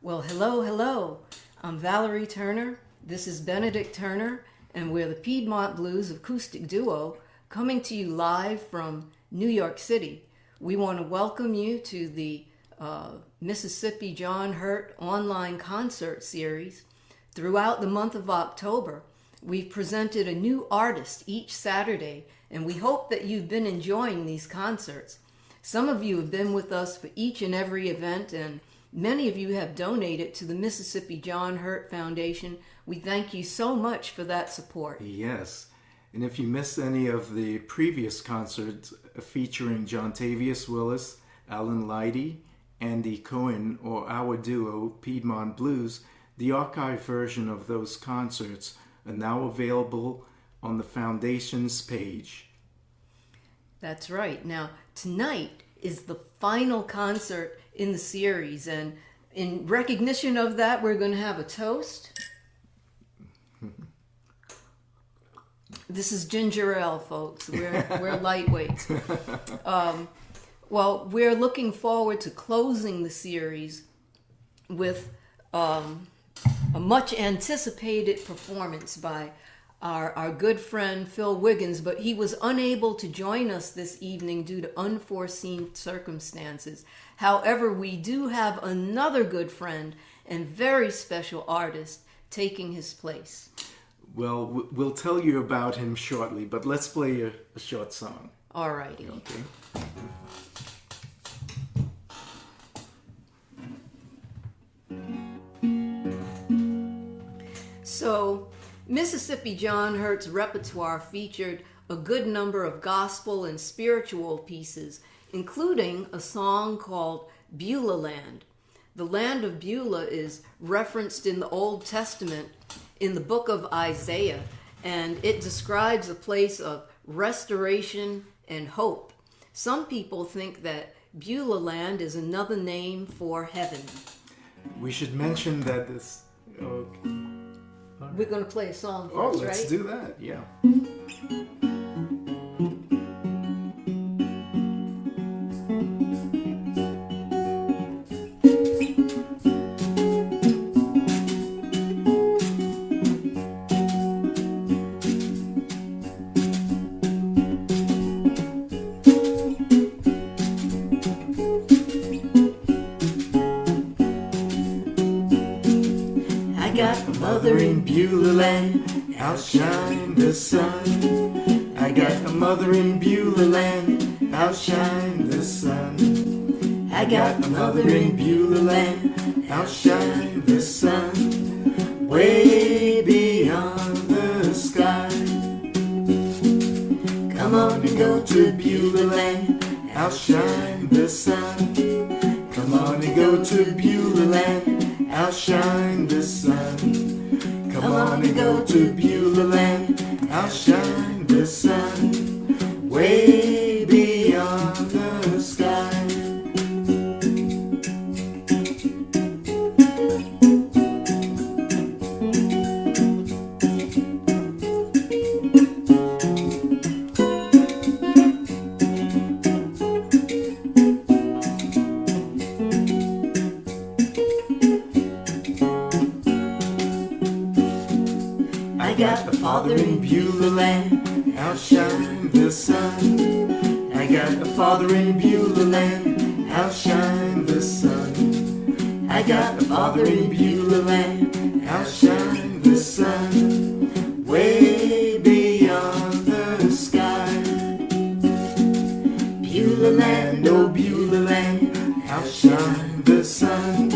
Well, hello, hello. I'm Valerie Turner. This is Benedict Turner, and we're the Piedmont Blues acoustic duo coming to you live from New York City. We want to welcome you to the Mississippi John Hurt online concert series. Throughout the month of October, we've presented a new artist each Saturday, and we hope that you've been enjoying these concerts. Some of you have been with us for each and every event, and many of you have donated to the Mississippi John Hurt Foundation. We thank you so much for that support. Yes, and if you missed any of the previous concerts featuring John Tavius Willis, Alan Leidy, Andy Cohen, or our duo Piedmont Blues, the archive version of those concerts are now available on the Foundation's page. That's right. Now, tonight is the final concert in the series, and in recognition of that, we're going to have a toast. This is ginger ale, folks. We're lightweights. Well, we're looking forward to closing the series with a much anticipated performance by our good friend Phil Wiggins, but he was unable to join us this evening due to unforeseen circumstances. However, we do have another good friend and very special artist taking his place. Well, we'll tell you about him shortly, but let's play a short song. All righty. Okay. So, Mississippi John Hurt's repertoire featured a good number of gospel and spiritual pieces, including a song called Beulah Land. The land of Beulah is referenced in the Old Testament in the book of Isaiah, and it describes a place of restoration and hope. Some people think that Beulah Land is another name for heaven. We should mention that this... Okay. We're going to play a song Oh, first, let's right? do that, yeah. Mother in Beulah Land, outshine the sun. I got a mother in Beulah Land, outshine the sun. I got a mother in Beulah Land, outshine the sun. Way beyond the sky. Come on and go to Beulah Land, outshine the sun. Come on and go to Beulah Land, outshine the sun. Come on and go to Beulah Land, outshine the sun, way beyond the sky. I got a father in Beulah Land, outshine the sun. I got a father in Beulah Land, outshine the sun. I got a father in Beulah Land, outshine the sun, way beyond the sky. Beulah Land, oh Beulah Land, outshine the sun.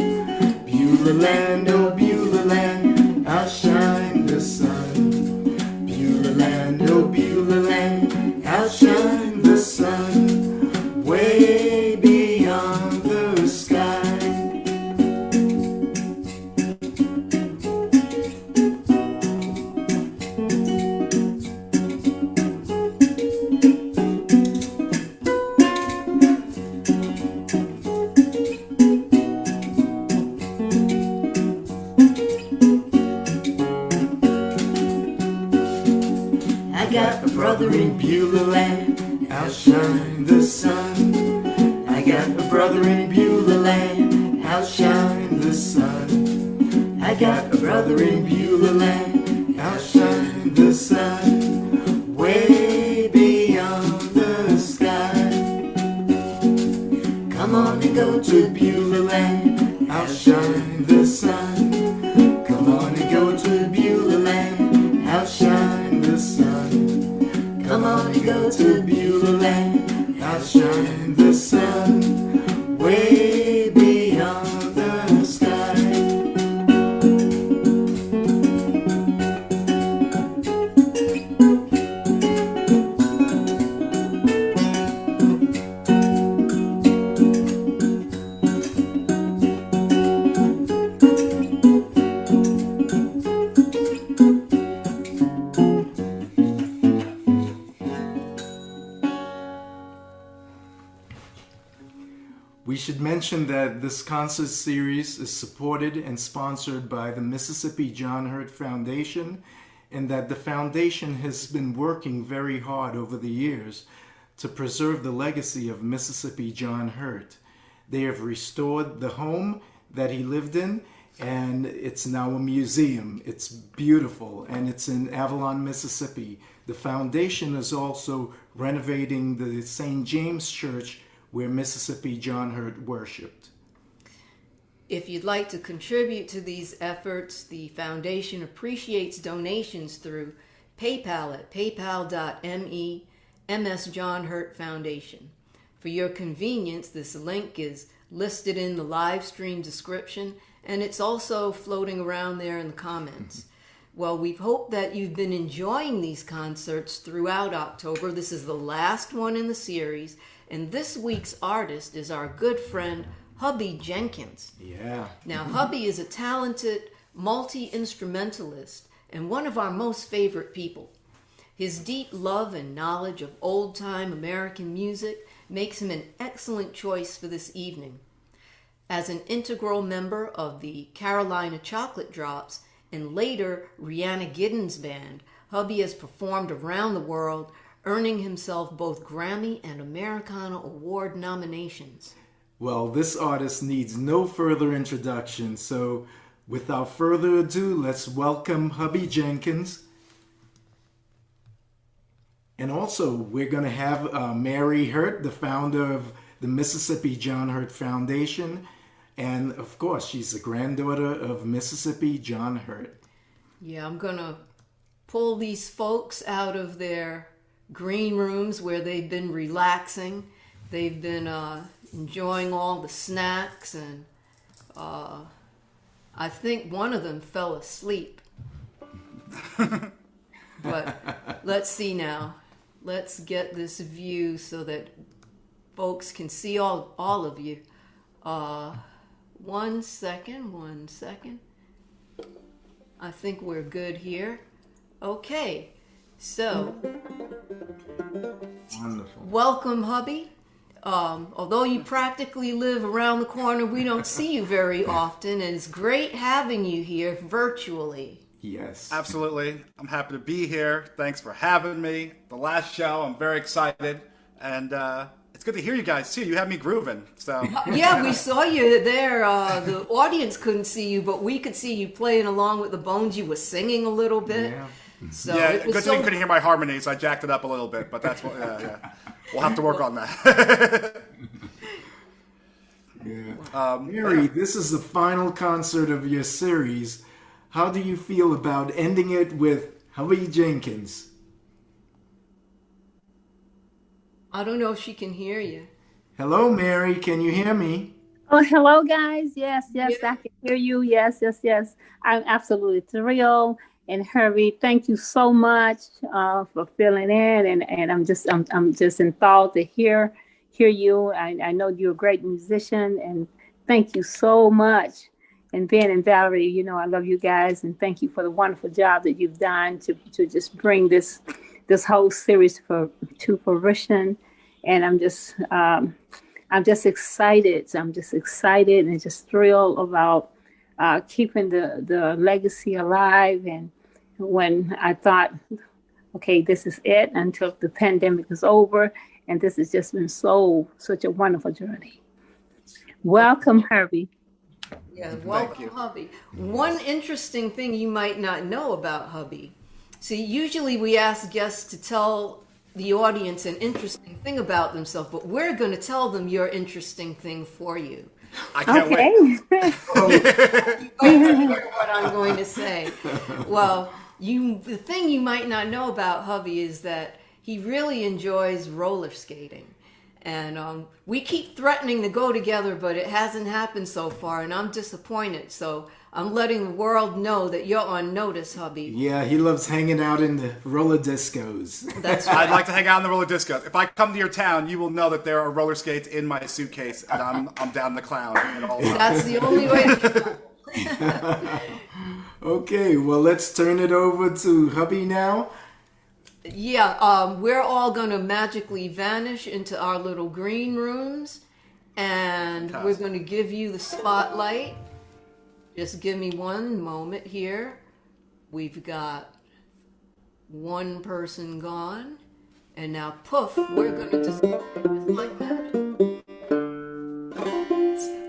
Beulah Land, oh Beulah Land, outshine the sun. Beulah Land, oh Beulah Land, outshine the sun, way beyond the sky. I got a brother in Beulah Land, outshine the sun. I got a brother in Beulah Land, outshine the the sun. I got a brother in Beulah land, outshine the sun, way beyond the sky. Come on and go to Beulah land, outshine the sun. Come on and go to Beulah land, outshine the sun. Come on and go to Beulah land, outshine the sun, way beyond the sky. We should mention that this concert series is supported and sponsored by the Mississippi John Hurt Foundation, and that the foundation has been working very hard over the years to preserve the legacy of Mississippi John Hurt. They have restored the home that he lived in, and it's now a museum. It's beautiful, and it's in Avalon, Mississippi. The foundation is also renovating the St. James Church where Mississippi John Hurt worshipped. If you'd like to contribute to these efforts, the foundation appreciates donations through PayPal at paypal.me MS John Hurt Foundation. For your convenience, this link is listed in the live stream description, and it's also floating around there in the comments. Well, we hope that you've been enjoying these concerts throughout October. This is the last one in the series, and this week's artist is our good friend, Hubby Jenkins. Yeah. Now, Hubby is a talented multi-instrumentalist and one of our most favorite people. His deep love and knowledge of old-time American music makes him an excellent choice for this evening. As an integral member of the Carolina Chocolate Drops and later Rihanna Giddens Band, Hubby has performed around the world, earning himself both Grammy and Americana Award nominations. Well, this artist needs no further introduction, so without further ado, let's welcome Hubby Jenkins. And also, we're going to have Mary Hurt, the founder of the Mississippi John Hurt Foundation. And of course, she's the granddaughter of Mississippi John Hurt. Yeah, I'm going to pull these folks out of their green rooms where they've been relaxing. They've been enjoying all the snacks, and I think one of them fell asleep. But let's see now. Let's get this view so that folks can see all of you. 1 second. I think we're good here. Okay, so Wonderful. welcome, Hubby. Although you practically live around the corner, we don't see you very often, and it's great having you here virtually. Yes. Absolutely. I'm happy to be here. Thanks for having me. The last show, I'm very excited. And it's good to hear you guys, too. You have me grooving. So Yeah, we saw you there. The audience couldn't see you, but we could see you playing along with the Bones. You were singing a little bit. Yeah. So yeah, it was good thing you couldn't hear my harmonies. I jacked it up a little bit, but that's what, yeah. We'll have to work on that. Yeah. Mary, this is the final concert of your series. How do you feel about ending it with Hubby Jenkins? I don't know if she can hear you. Hello, Mary. Can you hear me? Oh, hello, guys. Yes, I can hear you. Yes. I'm absolutely thrilled. And Herbie, thank you so much for filling in. And I'm just enthralled to hear you. I know you're a great musician, and thank you so much. And Ben and Valerie, you know, I love you guys, and thank you for the wonderful job that you've done to just bring this whole series to fruition. And I'm just excited. I'm just excited and just thrilled about keeping the legacy alive. And when I thought, okay, this is it until the pandemic is over, and this has just been such a wonderful journey. Welcome, Herbie. Yeah, Thank welcome, you. Hubby. One interesting thing you might not know about Hubby. See, usually we ask guests to tell the audience an interesting thing about themselves, but we're going to tell them your interesting thing for you. I can't wait. Okay. Wait to hear what I'm going to say. Well, the thing you might not know about Hubby is that he really enjoys roller skating. And we keep threatening to go together, but it hasn't happened so far, and I'm disappointed. So I'm letting the world know that you're on notice, Hubby. Yeah, he loves hanging out in the roller discos. That's I'd right. like to hang out in the roller discos. If I come to your town, you will know that there are roller skates in my suitcase, and I'm down the clown at all times. That's the only way to Okay, well, let's turn it over to Hubby now. Yeah, we're all going to magically vanish into our little green rooms, and we're going to give you the spotlight. Just give me one moment here. We've got one person gone, and now poof, we're going to just like that.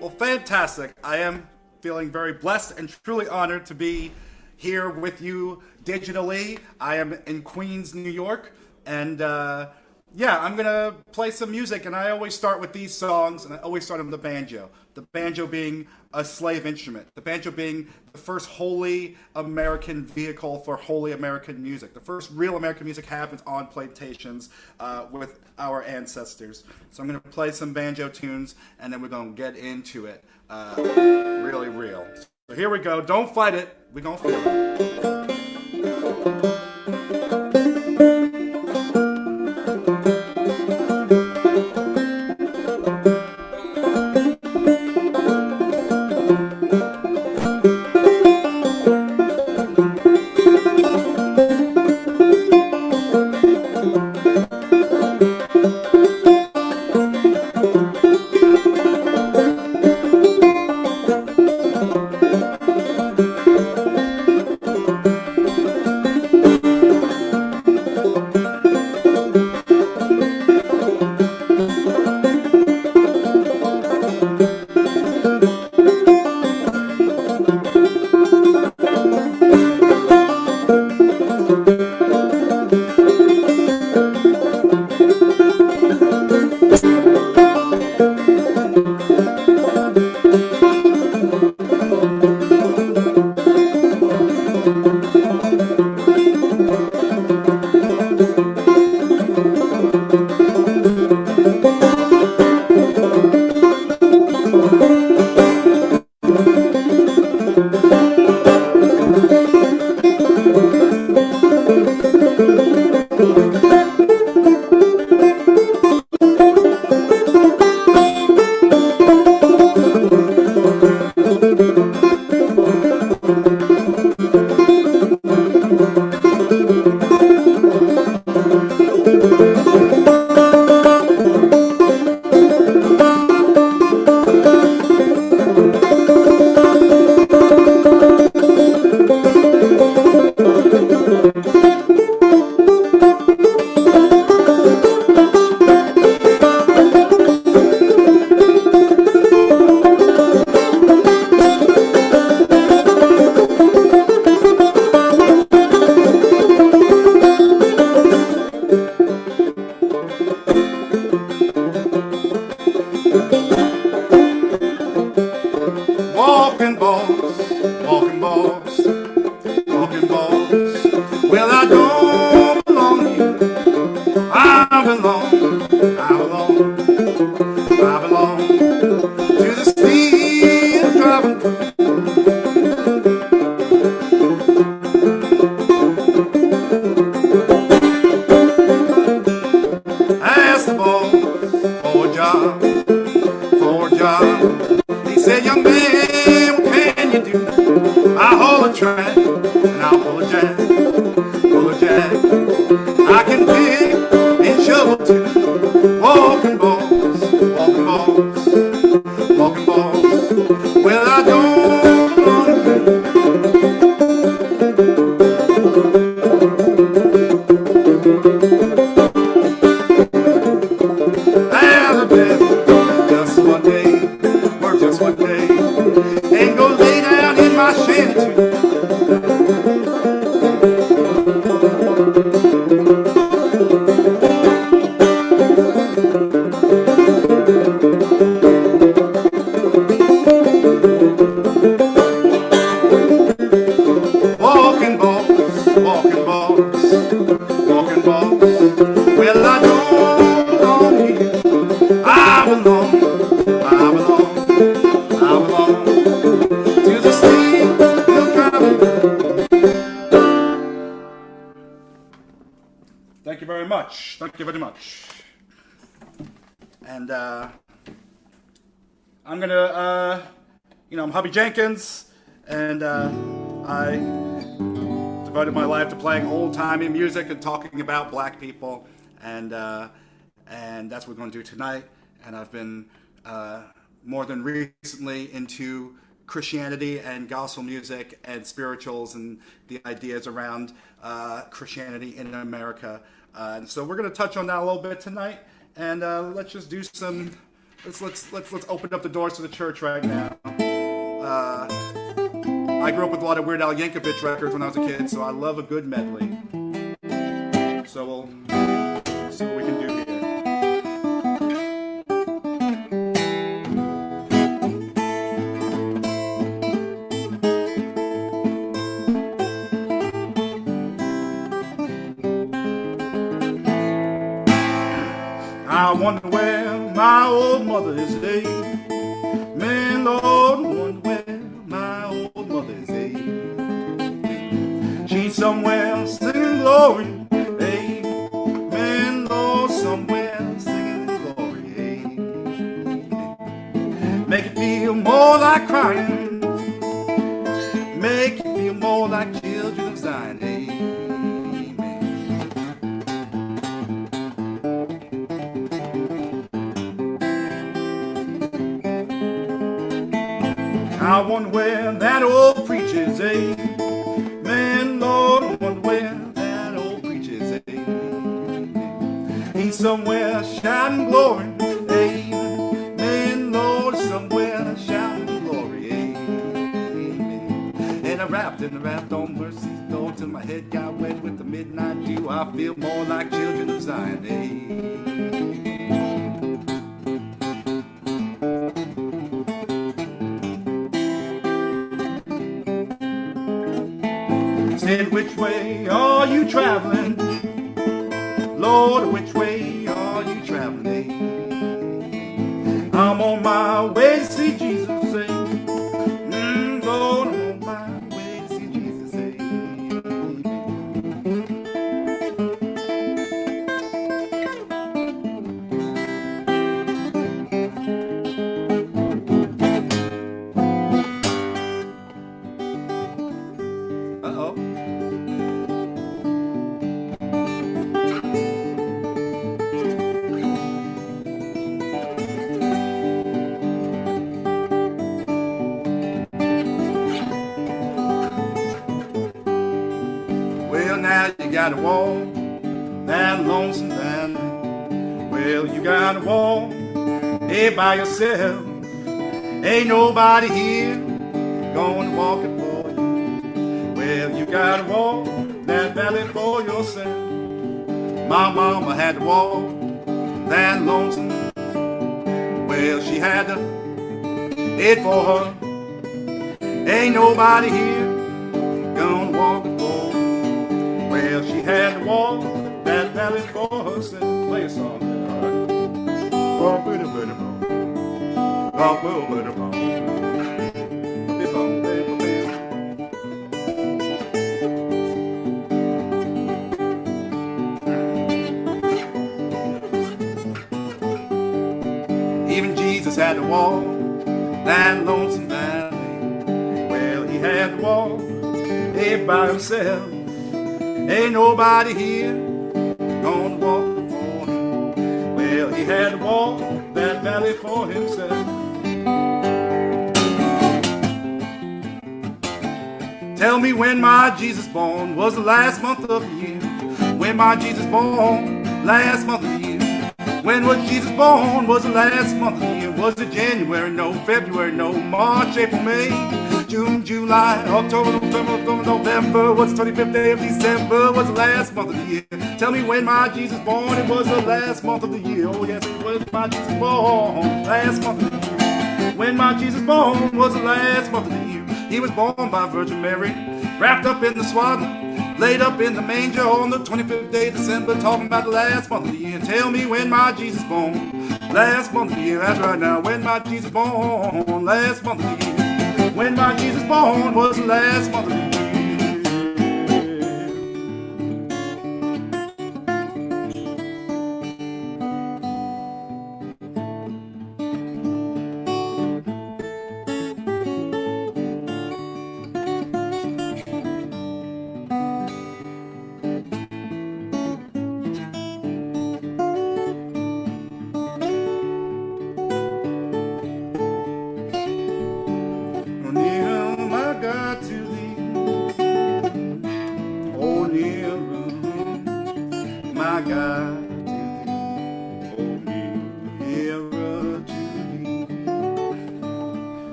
Well, fantastic. I am feeling very blessed and truly honored to be here with you digitally. I am in Queens, New York, and yeah, I'm gonna play some music, and I always start with these songs, and I always start with the banjo. The banjo being a slave instrument, the banjo being the first wholly American vehicle for wholly American music. The first real American music happens on plantations with our ancestors. So I'm gonna play some banjo tunes, and then we're gonna get into it really real. So here we go. Don't fight it. We're gonna feel it. Walking balls, walking balls, walking balls. Well, I don't belong here. I belong to the speed of driving. I asked the boy for a job, for a job. He said, young man, what can you do? I haul a track and I'll pull a jack, pull a jack. I can pick and shovel too. Walking balls, walking balls, walking balls. Well, I don't want to I have been just one day, work just one day. I belong, I belong, I belong to the Steel Traveling. Thank you very much. Thank you very much. And I'm gonna, I'm Hubby Jenkins, and I devoted my life to playing old-timey music and talking about black people, and that's what we're going to do tonight. And I've been more than recently into Christianity and gospel music and spirituals and the ideas around Christianity in America. And so we're going to touch on that a little bit tonight. And let's just do some. Let's open up the doors to the church right now. I grew up with a lot of Weird Al Yankovic records when I was a kid, so I love a good medley. So we'll see what we can do here. I wonder where my old mother is today. Man, Lord, I wonder where my old mother is today. She's somewhere singing glory, hey. Man, Lord, somewhere singing glory, hey. Make it feel more like crying, make it feel more like children of Zion, hey. I wonder where that old preacher's, eh? Man, Lord, I wonder where that old preacher's, eh? He's somewhere shouting glory, eh? Man, Lord, somewhere shouting glory, eh? And I rapped on mercy's door till my head got wet with the midnight dew. I feel more like children of Zion, eh? Said, which way are you traveling? Lord, which way are you traveling? I'm on my way to see Jesus, say. Lord, I'm on my way to see Jesus, say. Uh-oh. Well, now you gotta walk that lonesome valley. Well, you gotta walk hey by yourself. Ain't nobody here gonna walk it for you. Well, you gotta walk that valley for yourself. My mama had to walk that lonesome. Well, she had to it for her. Ain't nobody here gonna walk it for her. Well, she had to walk that valley for herself. Play a song, all right? Even Jesus had to walk that lonesome valley. Well, he had to walk it by himself. Ain't nobody here gonna walk for him. Well, he had to walk that valley for himself. Tell me when my Jesus born was the last month of the year. When my Jesus born, last month of the year. When was Jesus born was the last month of the year. Was it January? No. February? No. March, April, May, June, July, October, November. Was the 25th day of December? Was the last month of the year. Tell me when my Jesus born. It was the last month of the year. Oh yes, it was my Jesus born. Last month of the year. When my Jesus born was the last month of the year. He was born by Virgin Mary, wrapped up in the swaddling, laid up in the manger on the 25th day of December, talking about the last month of the year. Tell me when my Jesus born. last month of the year. That's right now, when my Jesus born, last month of the year. When my Jesus born was the last month of the year.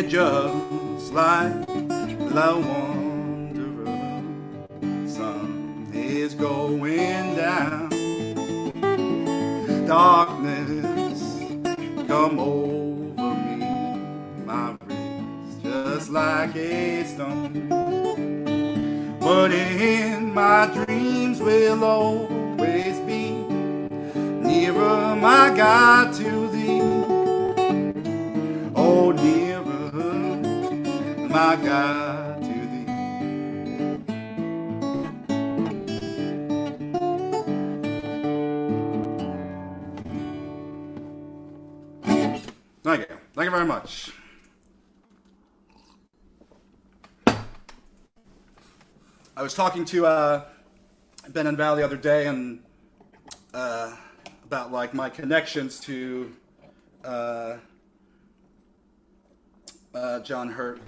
Just like the wanderer, sun is going down. Darkness come over me, my wrist just like a stone. But in my dreams will always be nearer, my God, to thee. Oh, nearer, my God, to thee. Thank you. Thank you very much. I was talking to Ben and Val the other day and about like my connections to John Hurt.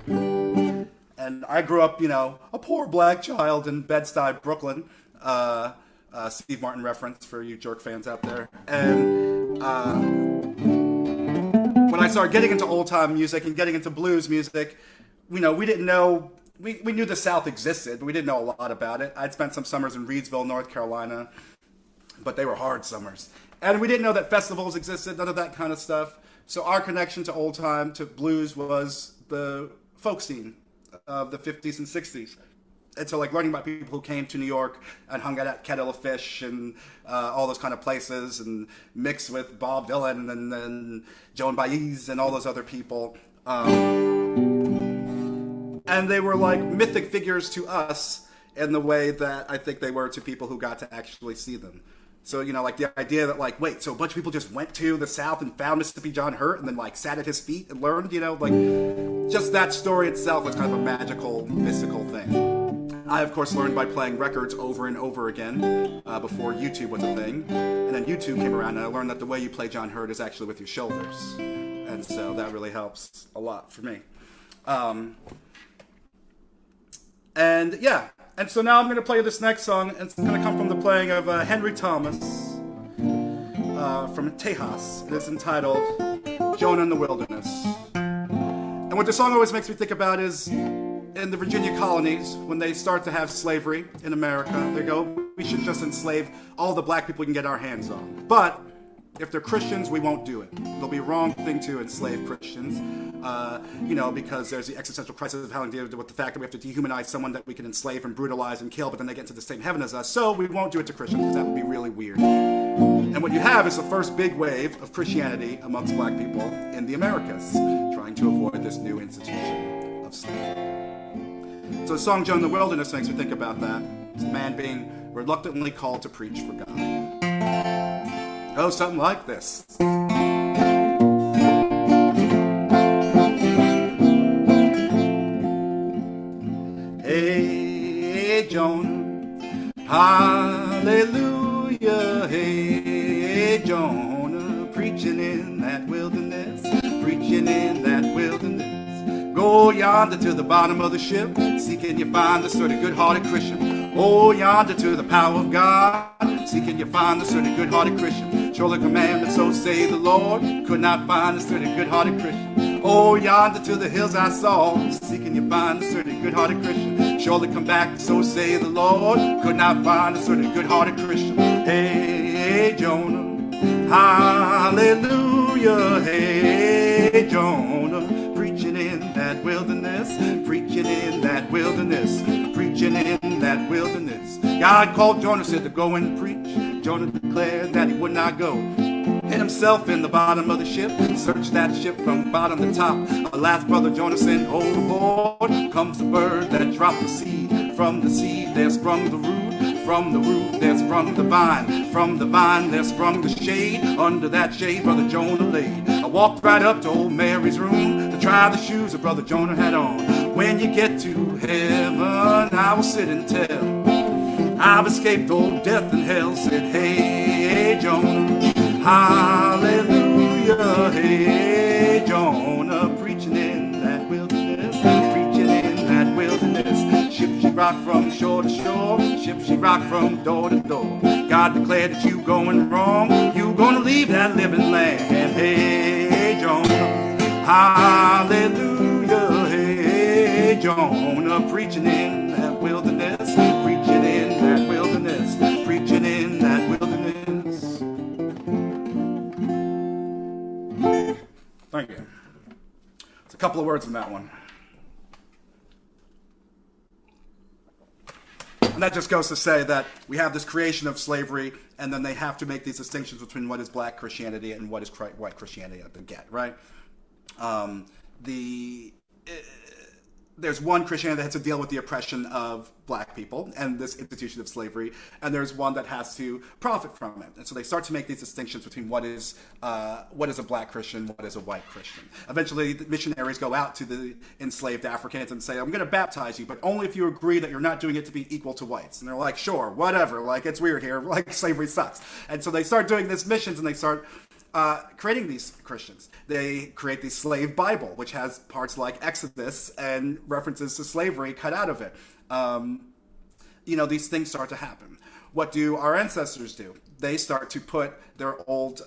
And I grew up, you know, a poor black child in Bed-Stuy, Brooklyn. Steve Martin reference for you jerk fans out there. And when I started getting into old-time music and getting into blues music, you know, we didn't know, we knew the South existed, but we didn't know a lot about it. I'd spent some summers in Reidsville, North Carolina, but they were hard summers. And we didn't know that festivals existed, none of that kind of stuff. So our connection to old time, to blues, was the folk scene of the 50s and 60s. And so like learning about people who came to New York and hung out at Kettle of Fish and all those kind of places and mixed with Bob Dylan and Joan Baez and all those other people. And they were like mythic figures to us in the way that I think they were to people who got to actually see them. So, you know, like the idea that like, wait, so a bunch of people just went to the South and found Mississippi John Hurt and then like sat at his feet and learned, you know, like just that story itself was kind of a magical, mystical thing. I, of course, learned by playing records over and over again before YouTube was a thing. And then YouTube came around and I learned that the way you play John Hurt is actually with your shoulders. And so that really helps a lot for me. And yeah, and so now I'm going to play this next song. It's going to come from the playing of Henry Thomas from Tejas. It's entitled Jonah in the Wilderness. And what the song always makes me think about is in the Virginia colonies, when they start to have slavery in America, they go, we should just enslave all the black people we can get our hands on. But if they're Christians, we won't do it. It'll be a wrong thing to enslave Christians, you know, because there's the existential crisis of having to deal with the fact that we have to dehumanize someone that we can enslave and brutalize and kill, but then they get into the same heaven as us. So we won't do it to Christians because that would be really weird. And what you have is the first big wave of Christianity amongst black people in the Americas, trying to avoid this new institution of slavery. So the song Jonah in the Wilderness makes me think about that. It's a man being reluctantly called to preach for God. Oh, something like this. Hey, Jonah, hallelujah. Hey, Jonah, preaching in that wilderness, preaching in that wilderness. Go yonder to the bottom of the ship, seeking you find the sturdy, good-hearted Christian. Oh, yonder to the power of God, seeking you find the sturdy, good-hearted Christian. Surely commanded, so say the Lord, could not find the sturdy, good-hearted Christian. Oh, yonder to the hills I saw, seeking you find the sturdy, good-hearted Christian. Surely come back, so say the Lord, could not find the sturdy, good-hearted Christian. Hey, Jonah, hallelujah. Hey, Jonah, preaching in that wilderness, preaching in that wilderness, preaching in that wilderness. God called Jonah, said to go and preach. Jonah declared that he would not go. hid himself in the bottom of the ship, searched that ship from bottom to top. Alas, brother Jonah sent overboard. Comes the bird that dropped the seed. From the seed there sprung the root. From the root there sprung the vine. From the vine there sprung the shade. Under that shade brother Jonah laid. I walked right up to old Mary's room to try the shoes that brother Jonah had on. When you get to heaven, I will sit and tell I've escaped old death and hell. Said, hey, Jonah, hallelujah. Hey, Jonah, preaching in that wilderness, preaching in that wilderness. Ship she rocked from shore to shore, ship she rocked from door to door. God declared that you going wrong, you gonna leave that living land. Hey, Jonah, hallelujah. Hey, Jonah, preaching in that wilderness, preaching in that wilderness, preaching in that wilderness. Thank you. It's a couple of words in that one. And that just goes to say that we have this creation of slavery, and then they have to make these distinctions between what is black Christianity and what is white Christianity at the get, right? There's one Christianity that has to deal with the oppression of black people and this institution of slavery, and there's one that has to profit from it. And so they start to make these distinctions between what is a black Christian, what is a white Christian. Eventually, the missionaries go out to the enslaved Africans and say, I'm going to baptize you, but only if you agree that you're not doing it to be equal to whites. And they're like, sure, whatever, like, it's weird here, like, slavery sucks. And so they start doing these missions, and they start creating these Christians. They create the slave Bible, which has parts like Exodus and references to slavery cut out of it. These things start to happen. What do our ancestors do? They start to put their old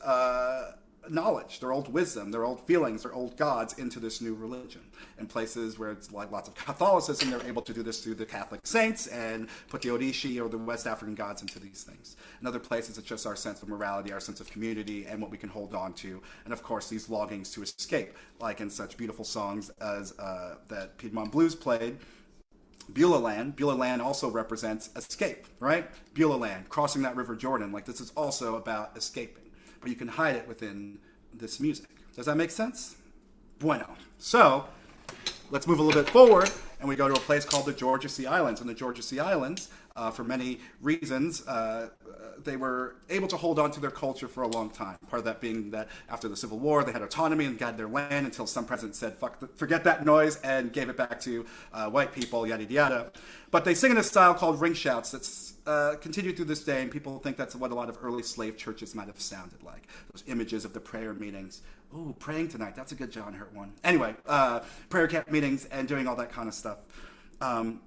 knowledge, their old wisdom, their old feelings, their old gods into this new religion. In places where it's like lots of Catholicism, they're able to do this through the Catholic saints and put the Odishi or the West African gods into these things. In other places, it's just our sense of morality, our sense of community, and what we can hold on to. And of course, these longings to escape, like in such beautiful songs as that Piedmont Blues played, Beulah Land. Beulah Land also represents escape, right? Beulah Land, crossing that River Jordan. Like, this is also about escaping. But you can hide it within this music. Does that make sense? Bueno. So, let's move a little bit forward, and we go to a place called the Georgia Sea Islands. And the Georgia Sea Islands, for many reasons, they were able to hold on to their culture for a long time. Part of that being that after the Civil War, they had autonomy and got their land until some president said, forget that noise, and gave it back to white people, yada, yada. But they sing in a style called ring shouts that's continued through this day, and people think that's what a lot of early slave churches might have sounded like. Those images of the prayer meetings. Ooh, praying tonight. That's a good John Hurt one. Anyway, prayer camp meetings and doing all that kind of stuff. And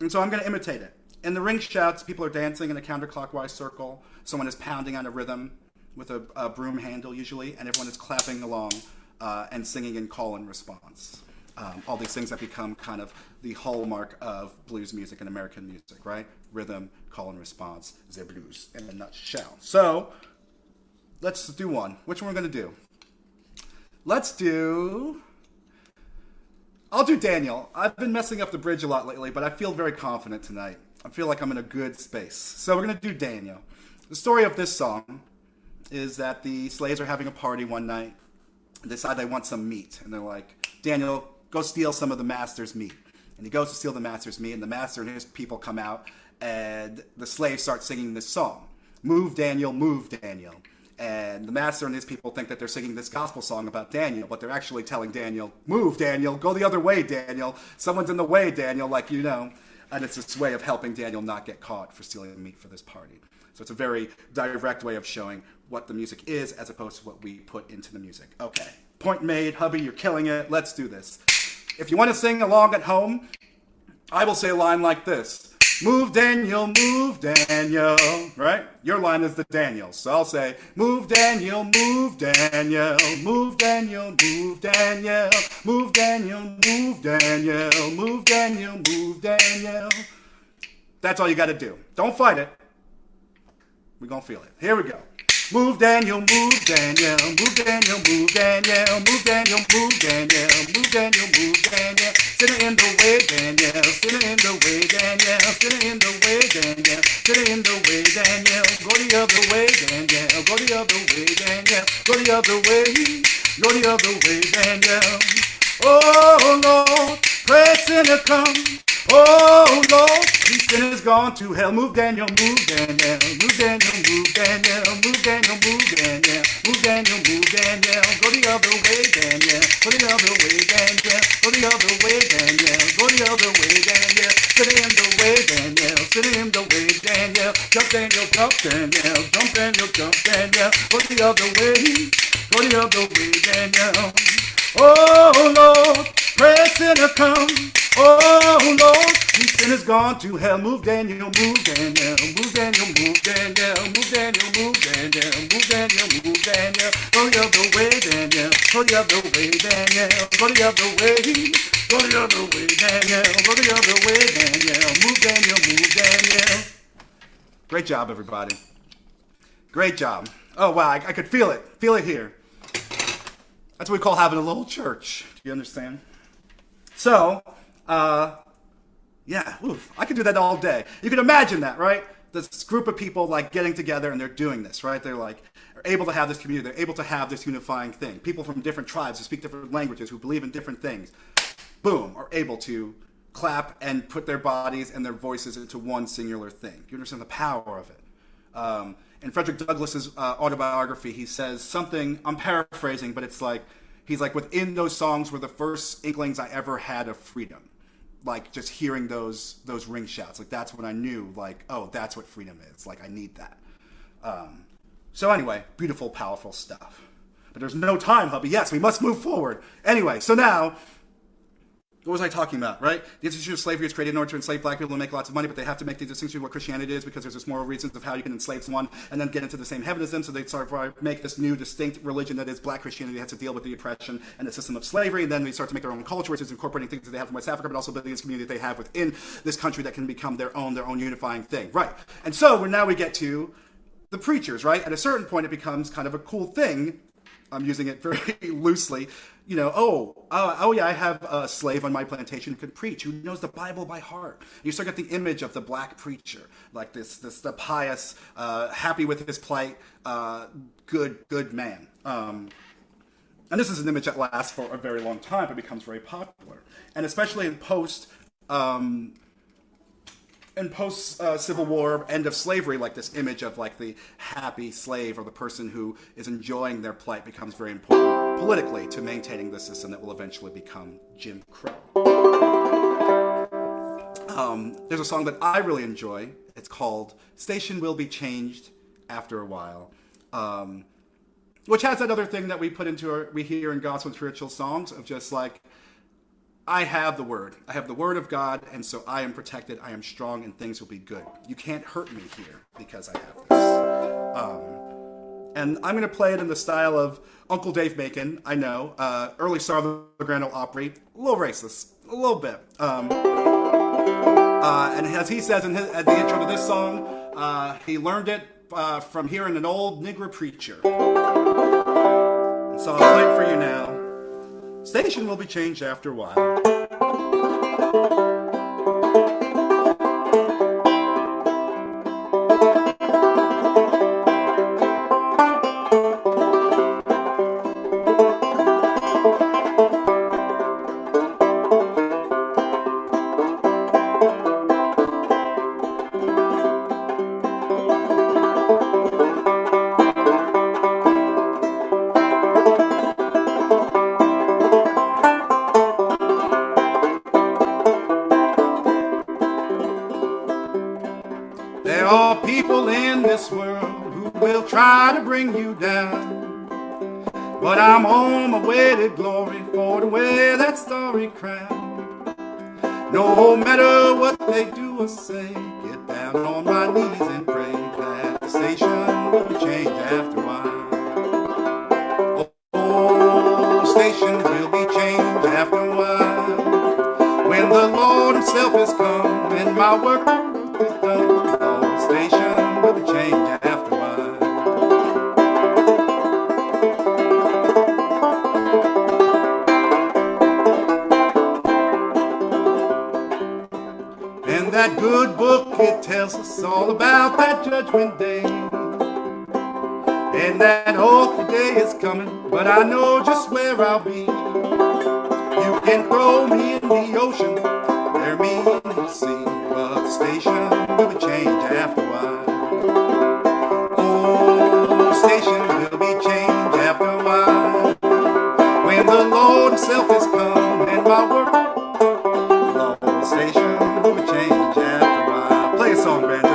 so I'm going to imitate it. In the ring shouts, people are dancing in a counterclockwise circle. Someone is pounding on a rhythm with a broom handle usually, and everyone is clapping along and singing in call and response. All these things that become kind of the hallmark of blues music and American music, right? Rhythm, call and response, the blues in a nutshell. So, let's do one. Which one are we going to do? I'll do Daniel. I've been messing up the bridge a lot lately, but I feel very confident tonight. I feel like I'm in a good space. So we're going to do Daniel. The story of this song is that the slaves are having a party one night. They decide they want some meat. And they're like, Daniel, go steal some of the master's meat. And he goes to steal the master's meat, and the master and his people come out, and the slaves start singing this song. Move, Daniel, move, Daniel. And the master and his people think that they're singing this gospel song about Daniel, but they're actually telling Daniel, move, Daniel, go the other way, Daniel. Someone's in the way, Daniel, like you know. And it's this way of helping Daniel not get caught for stealing meat for this party. So it's a very direct way of showing what the music is as opposed to what we put into the music. Okay, point made. Hubby, you're killing it. Let's do this. If you want to sing along at home, I will say a line like this. Move, Daniel, right? Your line is the Daniel. So I'll say, move, Daniel, move, Daniel, move, Daniel, move, Daniel, move, Daniel, move, Daniel, move, Daniel, move, Daniel. That's all you got to do. Don't fight it. We're going to feel it. Here we go. Move Daniel, move Daniel, move Daniel, move Daniel, move Daniel, move Daniel, move Daniel, move Daniel. Sinner in the way, Daniel, sinner in the way, Daniel, sinner in the way, Daniel, sinner in the way, Daniel. Go the other way, Daniel, go the other way, Daniel, go the other way, go the other way, Daniel. Oh Lord, pray sinner come. Oh Lord, these sinners gone to hell. Move Daniel, move Daniel, move Daniel, move Daniel, move Daniel, move Daniel, move Daniel, move Daniel. Go the other way, Daniel, go the other way, Daniel, go the other way, Daniel, go the other way, Daniel. Sit in the way, Daniel, sit in the way, Daniel. Jump Daniel, jump Daniel, jump Daniel, jump Daniel. Go the other way, go the other way, Daniel. Oh Lord, pray sinner come. Oh Lord, these sinners gone to hell. Move Daniel, move Daniel, move Daniel, move Daniel, move Daniel, move Daniel, move Daniel, move Daniel. Go the other way, Daniel, go the other way, Daniel, go the other way, go the other way, Daniel, go the other way, Daniel. Move Daniel, move Daniel. Great job, everybody. Great job. Oh wow, I could feel it here. That's what we call having a little church. Do you understand? So, yeah, oof, I could do that all day. You can imagine that, right? This group of people like getting together and they're doing this, right? They're like, are able to have this community. They're able to have this unifying thing. People from different tribes who speak different languages, who believe in different things, boom, are able to clap and put their bodies and their voices into one singular thing. You understand the power of it. In Frederick Douglass's autobiography, he says something, I'm paraphrasing, but it's like, he's like, within those songs were the first inklings I ever had of freedom. Like just hearing those ring shouts, like that's when I knew, like, oh, that's what freedom is. Like I need that. So anyway, beautiful, powerful stuff. But there's no time, hubby. Yes, we must move forward. Anyway, so now, what was I talking about, right? The institution of slavery is created in order to enslave black people and make lots of money, but they have to make the distinction of what Christianity is because there's this moral reasons of how you can enslave someone and then get into the same heaven as them. So they start to make this new distinct religion that is black Christianity that has to deal with the oppression and the system of slavery. And then they start to make their own culture, which is incorporating things that they have from West Africa, but also building this community that they have within this country that can become their own unifying thing, right? And so now we get to the preachers, right? At a certain point, it becomes kind of a cool thing. I'm using it very loosely. You know, oh yeah, I have a slave on my plantation who can preach, who knows the Bible by heart. You start to get the image of the black preacher, like the pious, happy with his plight, good man. And this is an image that lasts for a very long time, but becomes very popular, and especially in post Civil War, end of slavery, like this image of like the happy slave or the person who is enjoying their plight becomes very important politically to maintaining the system that will eventually become Jim Crow. There's a song that I really enjoy. It's called "Station Will Be Changed After a While," which has that other thing that we hear in gospel and spiritual songs of just like, I have the word of God, and so I am protected, I am strong, and things will be good. You can't hurt me here because I have this. And I'm going to play it in the style of Uncle Dave Macon, I know, early star of the Grand Ole Opry, a little racist, a little bit. And as he says at the intro to this song, he learned it from hearing an old Negro preacher. And so I'll play it for you now. Station will be changed after a while. There are people in this world who will try to bring you down, but I'm on my way to glory for to wear that starry crown. No matter what they do or say, get down on my knees and pray that the station will change after a while. Oh, station will be changed after a while, when the Lord himself has come and my work is done. Station will be changed after a while. that good book, it tells us all about that judgment day. And that awful day is coming, but I know just where I'll be. You can throw me in the ocean, bury me in the sea, but the station will be changed after a while. Oh, station will be changed after a while. When the Lord himself has come and my work, the station will be changed after a while. Play a song, Banjo.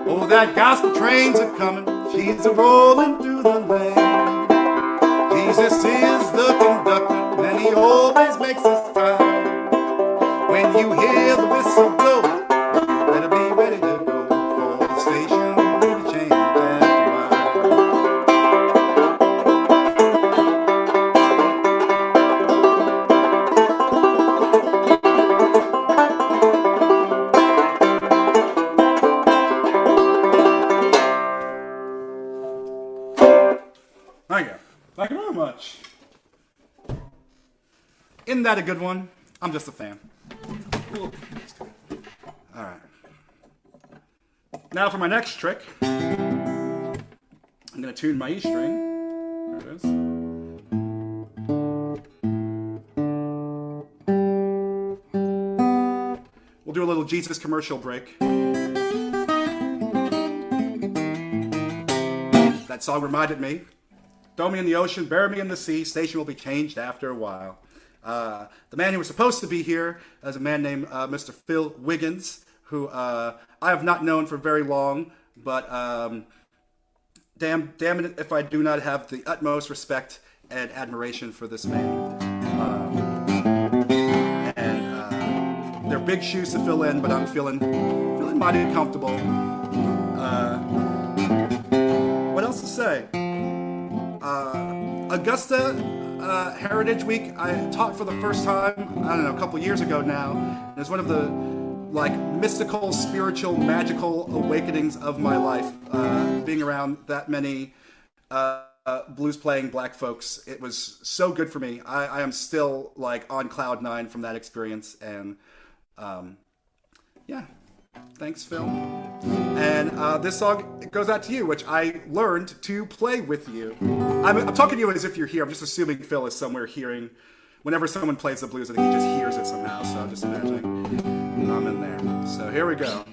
Oh, that gospel trains are coming, she's a-rolling through the land. Jesus is the conductor, and he always makes us time. When you hear the whistle blow, you better be ready to go, for the station will be changed after a while. Thank you. Thank you very much. Isn't that a good one? I'm just a fan. All right. Now for my next trick. I'm going to tune my E string. There it is. We'll do a little Jesus commercial break. That song reminded me. Throw me in the ocean, bury me in the sea, station will be changed after a while. The man who was supposed to be here is a man named Mr. Phil Wiggins, who I have not known for very long, but damn it if I do not have the utmost respect and admiration for this man. They're big shoes to fill in, but I'm feeling mighty comfortable. What else to say? Augusta Heritage Week, I taught for the first time, I don't know, a couple years ago now. It was one of the mystical, spiritual, magical awakenings of my life. Being around that many blues playing black folks, it was so good for me. I am still on cloud 9 from that experience, and yeah. Thanks, Phil. And this song goes out to you, which I learned to play with you. I'm talking to you as if you're here. I'm just assuming Phil is somewhere hearing. Whenever someone plays the blues, I think he just hears it somehow. So I'm just imagining I'm in there. So here we go.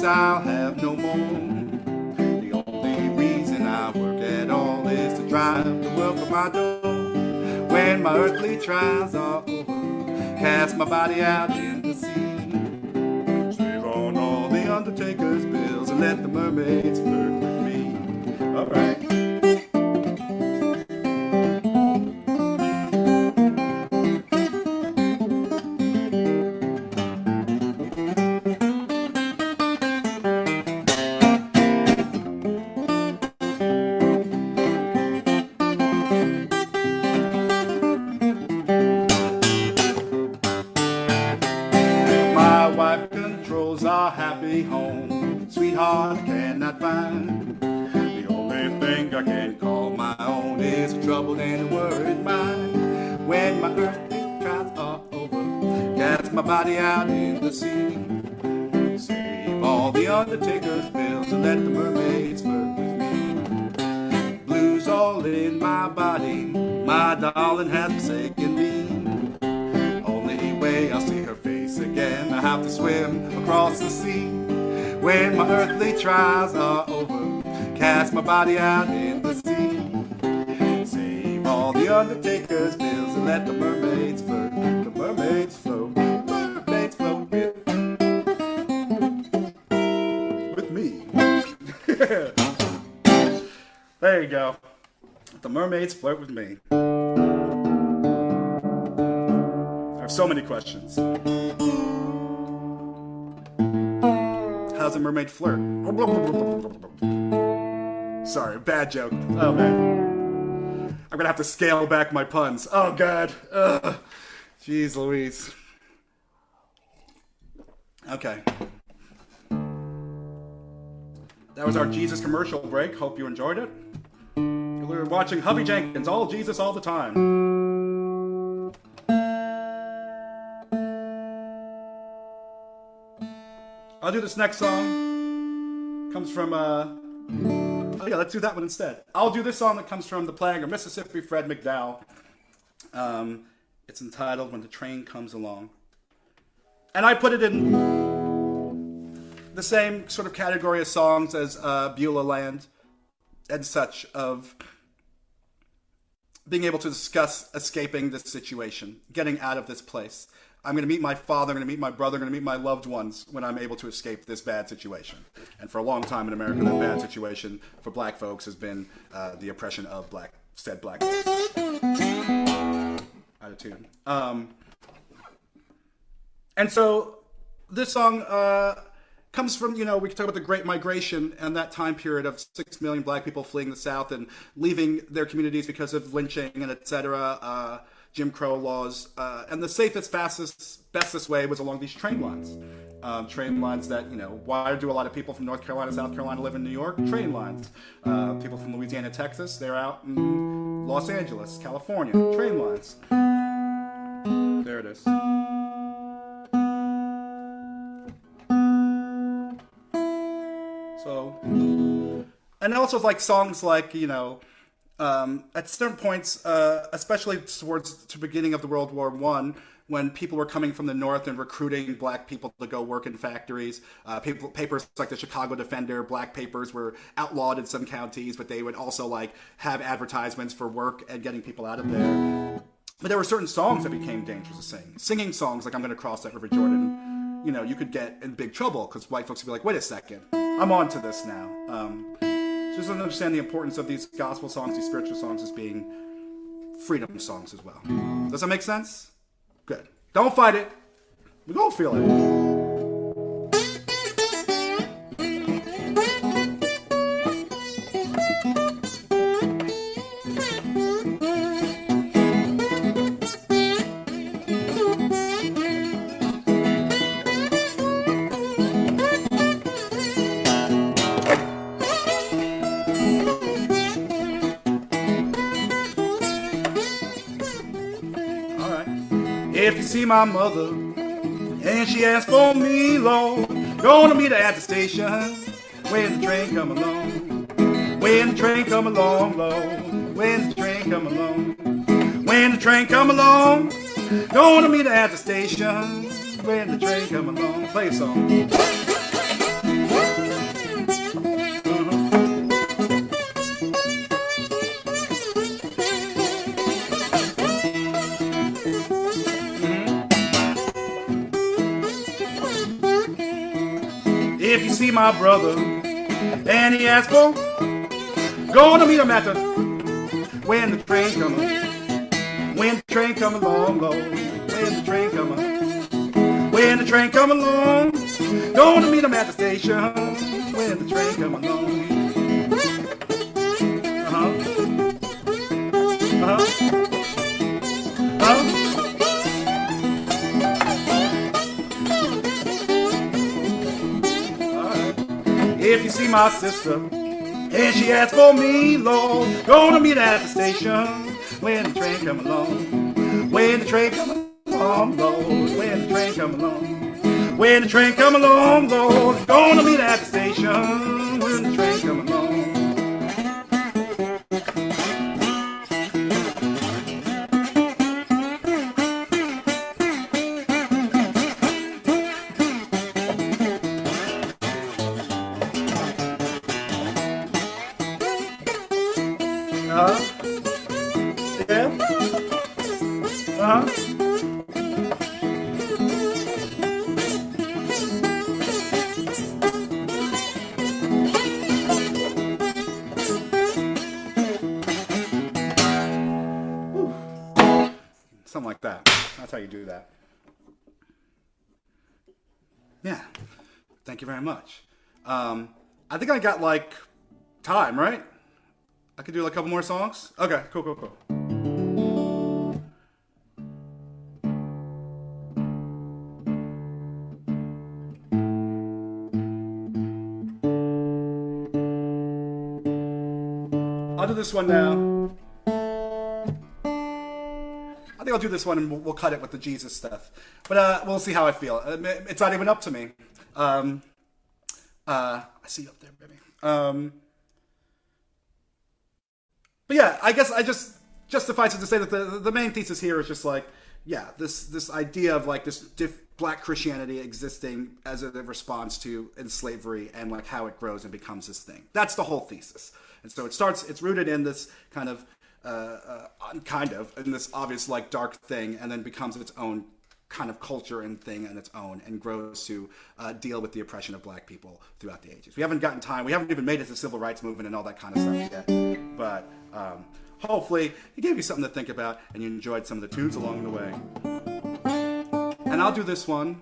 I'll have no more. The only reason I work at all is to drive the world from my door. When my earthly trials are over, cast my body out in the sea. Save on all the undertaker's bills and let the mermaids flirt with me. All right. Out in the sea, save all the undertaker's bills and let the mermaids flirt with me. Blues all in my body, my darling has forsaken me. Only way I'll see her face once again I have to swim across the sea. When my earthly trials are over, cast my body out in the sea. Save all the undertaker's bills and let the mermaids float. The mermaids float. The mermaids float with me. There you go. The mermaids flirt with me. I have so many questions. How's a mermaid flirt? Sorry, bad joke. Oh man. I'm gonna have to scale back my puns. Oh god. Ugh. Jeez Louise. Okay. That was our Jesus commercial break. Hope you enjoyed it. We're watching Hubby Jenkins, all Jesus all the time. I'll do this next song. Comes from, oh yeah, let's do that one instead. I'll do this song that comes from the playing of Mississippi Fred McDowell. It's entitled When the Train Comes Along. And I put it in the same sort of category of songs as Beulah Land and such, of being able to discuss escaping this situation, getting out of this place. I'm going to meet my father, I'm going to meet my brother, I'm going to meet my loved ones when I'm able to escape this bad situation. And for a long time in America, that bad situation for black folks has been the oppression of black folks. Out of tune. And so this song comes from, we can talk about the Great Migration and that time period of 6 million black people fleeing the South and leaving their communities because of lynching and etc., Jim Crow laws. And the safest, fastest, bestest way was along these train lines. Train lines that, why do a lot of people from North Carolina, South Carolina live in New York? Train lines. People from Louisiana, Texas, they're out in Los Angeles, California. Train lines. There it is. So, and also like songs like, at certain points, especially towards the beginning of the World War I, when people were coming from the North and recruiting black people to go work in factories, papers like the Chicago Defender, black papers were outlawed in some counties, but they would also have advertisements for work and getting people out of there. But there were certain songs that became dangerous to sing. Singing songs like I'm Gonna Cross That River Jordan, you could get in big trouble because white folks would be like, wait a second, I'm on to this now. Just to understand the importance of these gospel songs, these spiritual songs, as being freedom songs as well. Does that make sense? Good. Don't fight it. We're gonna feel it. If you see my mother and she asks for me, Lord, gonna meet her at the station when the train come along. When the train come along, Lord, when the train come along. When the train come along, gonna meet her at the station when the train come along. Play a song. If you see my brother and he asks for, gonna meet him at the, when the train come along. When the train come along, Lord, when the train come along. When the train come along, gonna meet him at the station when the train come along. If you see my sister and she asks for me, Lord, gonna meet her at the station when the train come along. When the train come along, Lord, when the train come along. When the train come along, Lord, gonna meet her at the station when the train come along. Yeah? Uh-huh. Something like that. That's how you do that. Yeah. Thank you very much. I think I got like time, right? I could do like a couple more songs? Okay, cool. I'll do this one now. I think I'll do this one and we'll cut it with the Jesus stuff. But we'll see how I feel. It's not even up to me. I see you up there, baby. But yeah, I guess I just suffice it to say that the main thesis here is just like, yeah, this idea of like this black Christianity existing as a response to slavery and like how it grows and becomes this thing. That's the whole thesis. And so it's rooted in this kind of in this obvious like dark thing, and then becomes its own kind of culture and thing on its own, and grows to deal with the oppression of black people throughout the ages. We haven't gotten time. We haven't even made it to the civil rights movement and all that kind of stuff yet. But hopefully it gave you something to think about, and you enjoyed some of the tunes along the way. And I'll do this one.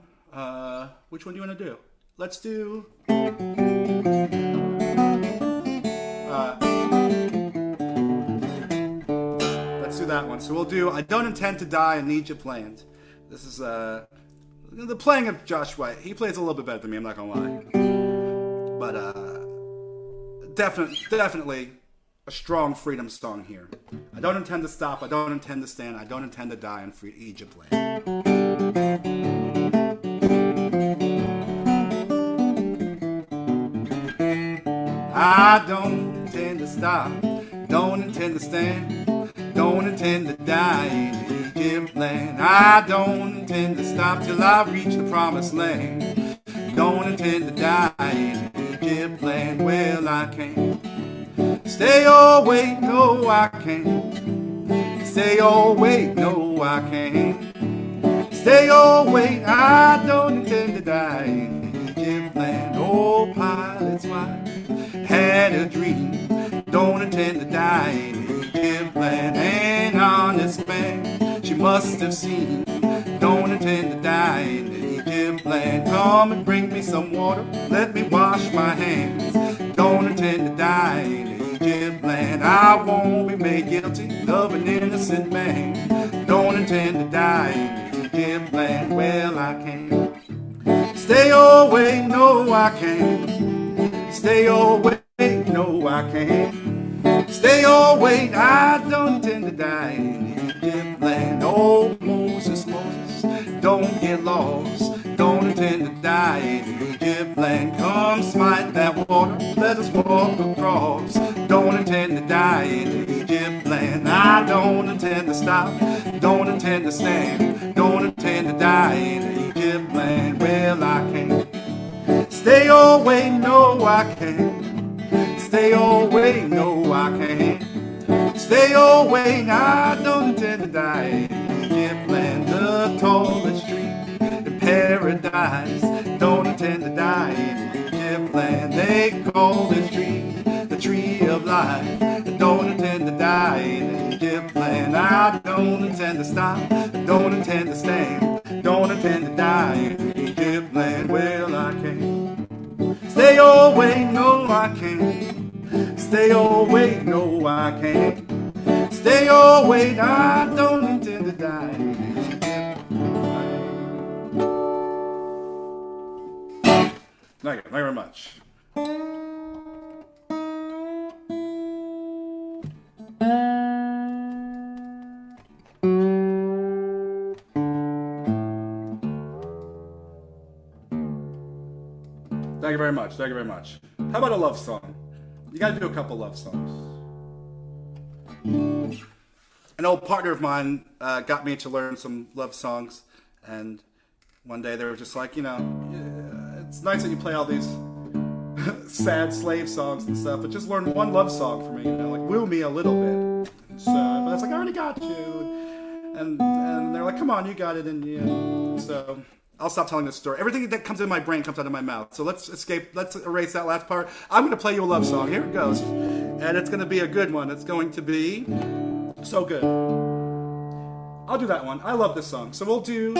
Which one do you want to do? Let's do... let's do that one. So we'll do I Don't Intend to Die in Egypt Land. This is the playing of Josh White. He plays a little bit better than me, I'm not gonna lie. But definitely a strong freedom song here. I don't intend to stop, I don't intend to stand, I don't intend to die in free Egypt land. I don't intend to stop, don't intend to stand, don't intend to die in Egypt land. I don't intend to stop till I reach the promised land. Don't intend to die in Egypt land. Well, I can't stay or wait, no I can't. Stay or wait, no I can't. Stay or wait, I don't intend to die in Egypt land. Oh, pilot's wife had a dream. Don't intend to die in Egypt land. An honest man she must have seen. Don't intend to die in Egypt land. Come and bring me some water, let me wash my hands. Don't intend to die in Egypt land. I won't be made guilty of an innocent man. Don't intend to die in Egypt land. Well, I can't stay or wait, no I can't. Stay or wait, no I can't. Stay or wait, I don't intend to die in Egypt land. Oh, Moses, don't get lost. Don't intend to die in Egypt land. Come smite that water, let us walk across. Don't intend to die in Egypt land. I don't intend to stop, don't intend to stand. Don't intend to die in Egypt land. Well, I can't stay or wait, no I can't. Stay or wait, no I can't. Stay or wait, I don't intend to die in Egypt land. The tallest tree in paradise. Don't intend to die in Egypt land. They call this tree the tree of life. Don't intend to die in Egypt land. I don't intend to stop, don't intend to stand. Don't intend to die in Egypt land. Well, I can't stay or wait, no I can't. Stay or wait, no I can't. Stay or wait, I don't intend to die. Thank you very much. Thank you very much. Thank you very much. How about a love song? You gotta do a couple love songs. An old partner of mine got me to learn some love songs, and one day they were just like, yeah, it's nice that you play all these sad slave songs and stuff, but just learn one love song for me, like woo me a little bit. So I was like, I already got you. And they're like, come on, you got it. And yeah. So I'll stop telling this story. Everything that comes in my brain comes out of my mouth. So let's erase that last part. I'm going to play you a love song. Here it goes. And it's going to be a good one. It's going to be so good. I'll do that one. I love this song. So we'll do...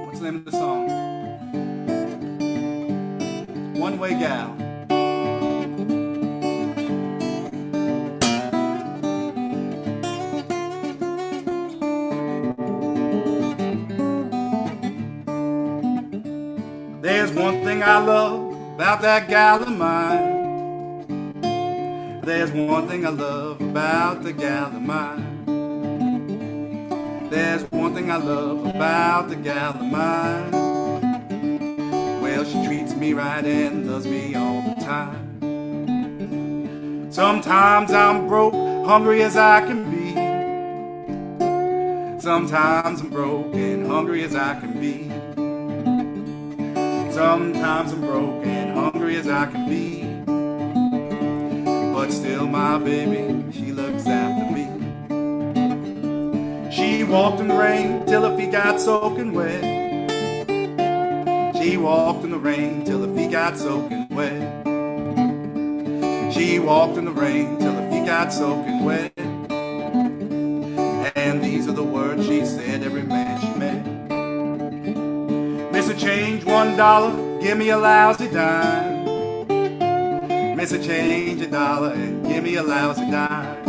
what's the name of the song? One Way Gal. There's one thing I love about that gal of mine. There's one thing I love about the gal of mine. There's one thing I love about the gal of mine. Well, she treats me right and loves me all the time. Sometimes I'm broke, hungry as I can be. Sometimes I'm broke and hungry as I can be. Sometimes I'm broke and hungry as I can be. But still my baby, she looks after me. She walked in the rain till her feet got soaking wet. She walked in the rain till her feet got soaking wet. She walked in the rain till her feet got soaking wet. And these are the words she said every man she met. Miss a change $1, give me a lousy dime. Miss a change $1 and give me a lousy dime.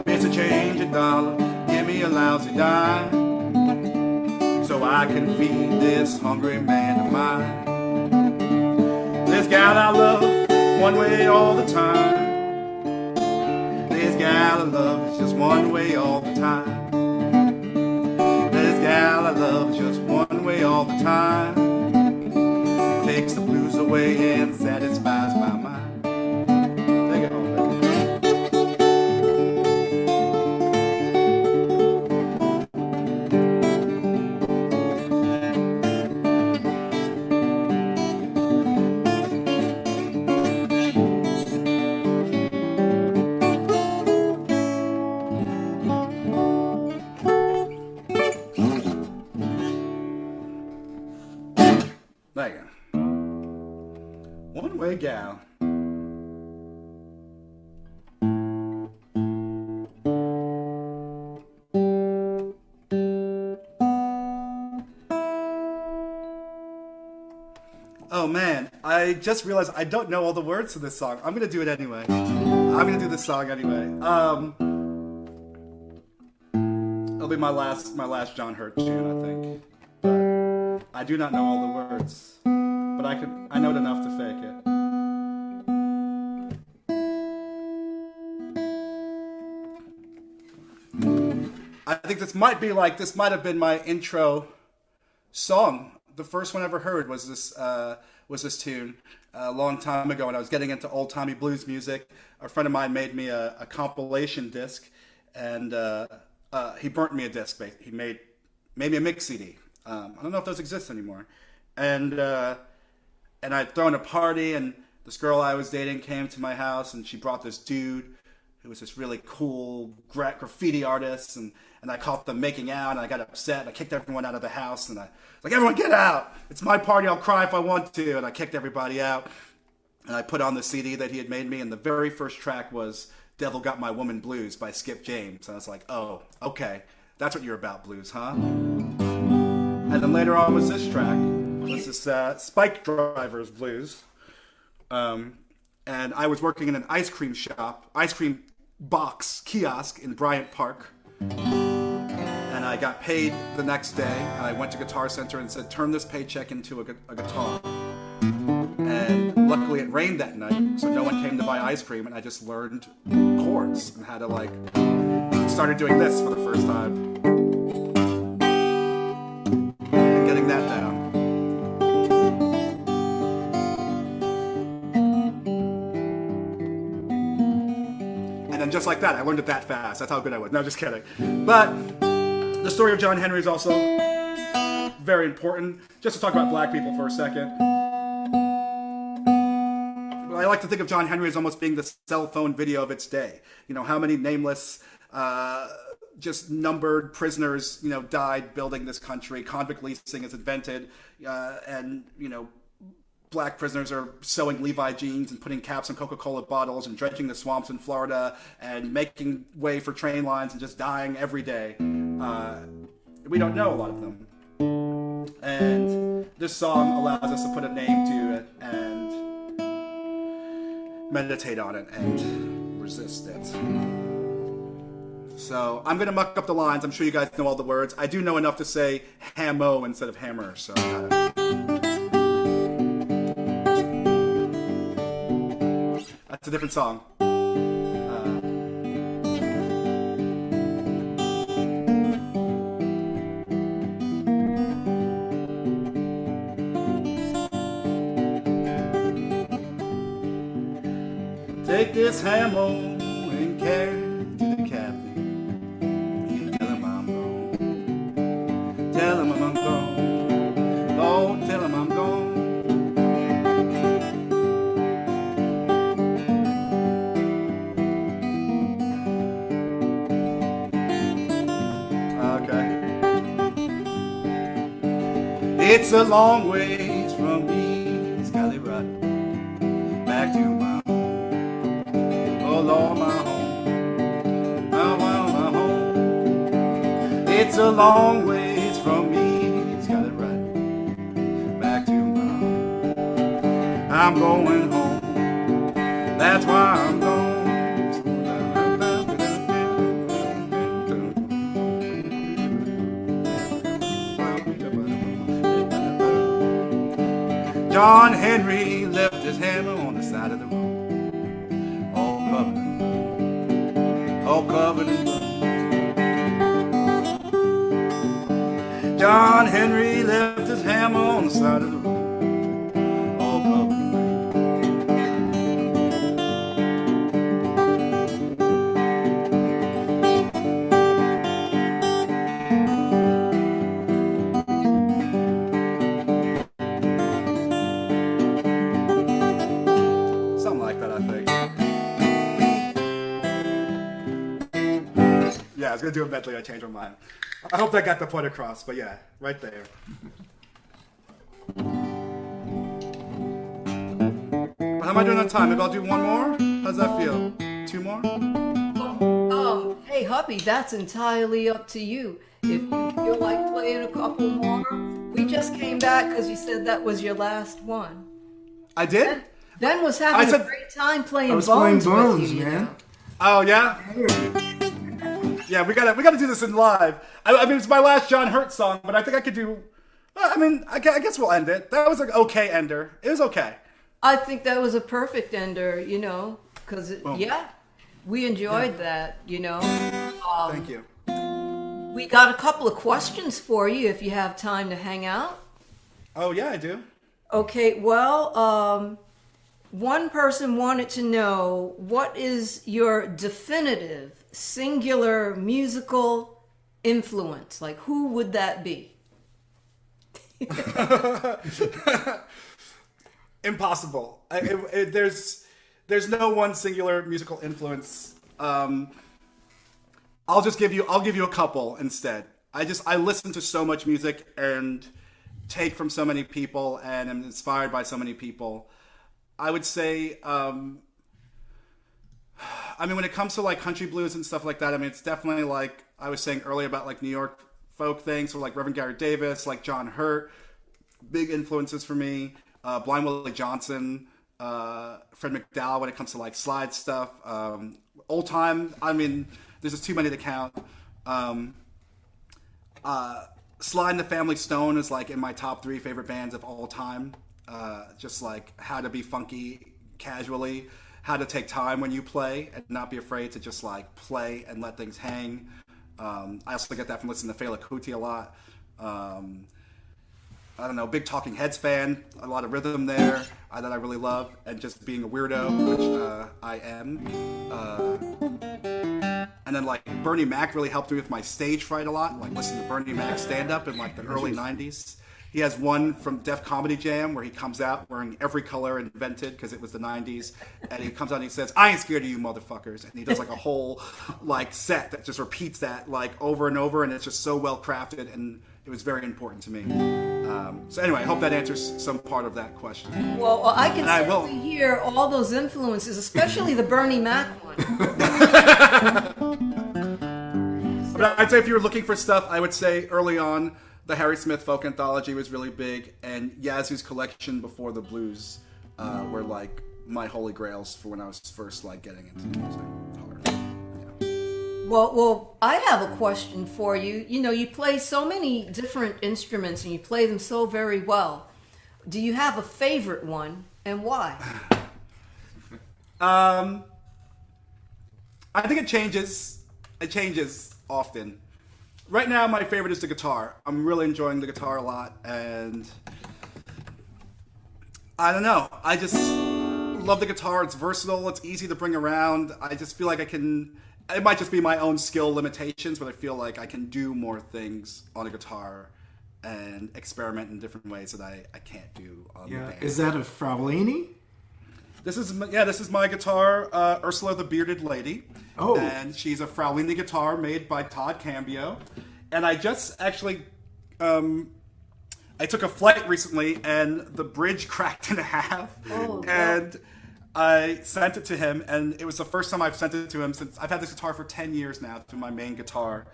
Miss a change $1, give me a lousy dime. So I can feed this hungry man of mine. This gal I love, one way all the time. This gal I love is just one way all the time. This gal I love is just one way all the time. Takes the blues away and satisfies my mind. Take it home, baby. There you go. One Way Gal. Oh man, I just realized I don't know all the words to this song. I'm gonna do it anyway. I'm gonna do this song anyway. It'll be my last John Hurt tune, I think. But I do not know all the words, but I know it enough to fake it. I think this might have been my intro song. The first one I ever heard was this tune a long time ago when I was getting into old timey blues music. A friend of mine made me a compilation disc, and he burnt me a disc. He made me a mix CD. I don't know if those exist anymore. And I'd thrown a party, and this girl I was dating came to my house, and she brought this dude who was this really cool graffiti artist, and I caught them making out, and I got upset, and I kicked everyone out of the house, and I was like, everyone get out! It's my party, I'll cry if I want to, and I kicked everybody out, and I put on the CD that he had made me, and the very first track was Devil Got My Woman Blues by Skip James, and I was like, oh, okay, that's what you're about, blues, huh? And then later on was this track, was this Spike Drivers Blues, and I was working in an ice cream box kiosk in Bryant Park, and I got paid the next day, and I went to Guitar Center and said, turn this paycheck into a guitar. And luckily it rained that night, so no one came to buy ice cream, and I just learned chords and had to started doing this for the first time. And getting that down. And then just like that, I learned it that fast. That's how good I was. No, just kidding. But the story of John Henry is also very important. Just to talk about black people for a second. like to think of John Henry as almost being the cell phone video of its day. You know, how many nameless, just numbered prisoners, you know, died building this country. Convict leasing is invented, and, you know, black prisoners are sewing Levi jeans and putting caps on Coca-Cola bottles and dredging the swamps in Florida and making way for train lines and just dying every day. We don't know a lot of them. And this song allows us to put a name to it and meditate on it and resist it. So I'm going to muck up the lines. I'm sure you guys know all the words. I do know enough to say hammo instead of hammer, so that's a different song. Take this hammer and carry it to the captain. Tell him I'm gone. Tell him I'm gone. Oh, tell him I'm gone. Okay. It's a long ways from me, Scallywrot, back to my Lord, my home, my home. It's a long ways from me, it's got it right, back to my home. I'm going home, that's why I'm gone. John Henry left his hammer on the side of the road. All covered in blood. John Henry left his hammer on the side of the road, all covered in blood. Something like that, I think. Yeah, I was going to do it mentally, I changed my mind. I hope that got the point across, but yeah, right there. How am I doing on time? Maybe I'll do one more? How's that feel? Two more? Hey, hubby, that's entirely up to you. If you feel like playing a couple more, we just came back because you said that was your last one. I did? Ben was having a great time playing I was Bones playing with Bones, you, man. you know? Oh, yeah? Yeah, we gotta do this in live. I mean, it's my last John Hurt song, but I think I could do. I mean, I guess we'll end it. That was an okay ender. It was okay. I think that was a perfect ender, you know, because yeah, we enjoyed that, you know. Thank you. We got a couple of questions for you if you have time to hang out. Oh yeah, I do. Okay, well, one person wanted to know, what is your definitive singular musical influence? Like, who would that be? Impossible. There's no one singular musical influence. I'll give you a couple instead. I listen to so much music and take from so many people and am inspired by so many people. I would say, I mean, when it comes to like country blues and stuff like that, I mean, it's definitely like I was saying earlier about like New York folk things, so like Reverend Garrett Davis, like John Hurt, big influences for me. Blind Willie Johnson, Fred McDowell when it comes to like slide stuff. Old time, I mean, there's just too many to count. Sly and the Family Stone is like in my top 3 favorite bands of all time. Just like how to be funky casually, how to take time when you play and not be afraid to just like play and let things hang. I also get that from listening to Fela Kuti a lot. I don't know, big Talking Heads fan, a lot of rhythm there that I really love, and just being a weirdo, which I am. And then like Bernie Mac really helped me with my stage fright a lot, like listening to Bernie Mac stand up in like the early 90s. He has one from Def Comedy Jam where he comes out wearing every color invented because it was the 90s. And he comes out and he says, "I ain't scared of you motherfuckers." And he does like a whole like set that just repeats that like over and over. And it's just so well crafted. And it was very important to me. So anyway, I hope that answers some part of that question. Well, I can certainly hear all those influences, especially the Bernie Mac one. But I'd say if you were looking for stuff, I would say early on, the Harry Smith folk anthology was really big, and Yazoo's collection Before the Blues were like my holy grails for when I was first like getting into music hard. Yeah. Well, I have a question for you. You know, you play so many different instruments, and you play them so very well. Do you have a favorite one, and why? I think it changes. It changes often. Right now, my favorite is the guitar. I'm really enjoying the guitar a lot, and I don't know. I just love the guitar. It's versatile. It's easy to bring around. I just feel like I can. It might just be my own skill limitations, but I feel like I can do more things on a guitar and experiment in different ways that I can't do on the band. Is that a Fraulini? This is my guitar, Ursula the Bearded Lady. Oh. And she's a Fraulini guitar made by Todd Cambio. And I just actually, I took a flight recently and the bridge cracked in half. Oh, and I sent it to him, and it was the first time I've sent it to him since I've had this guitar for 10 years now, to my main guitar.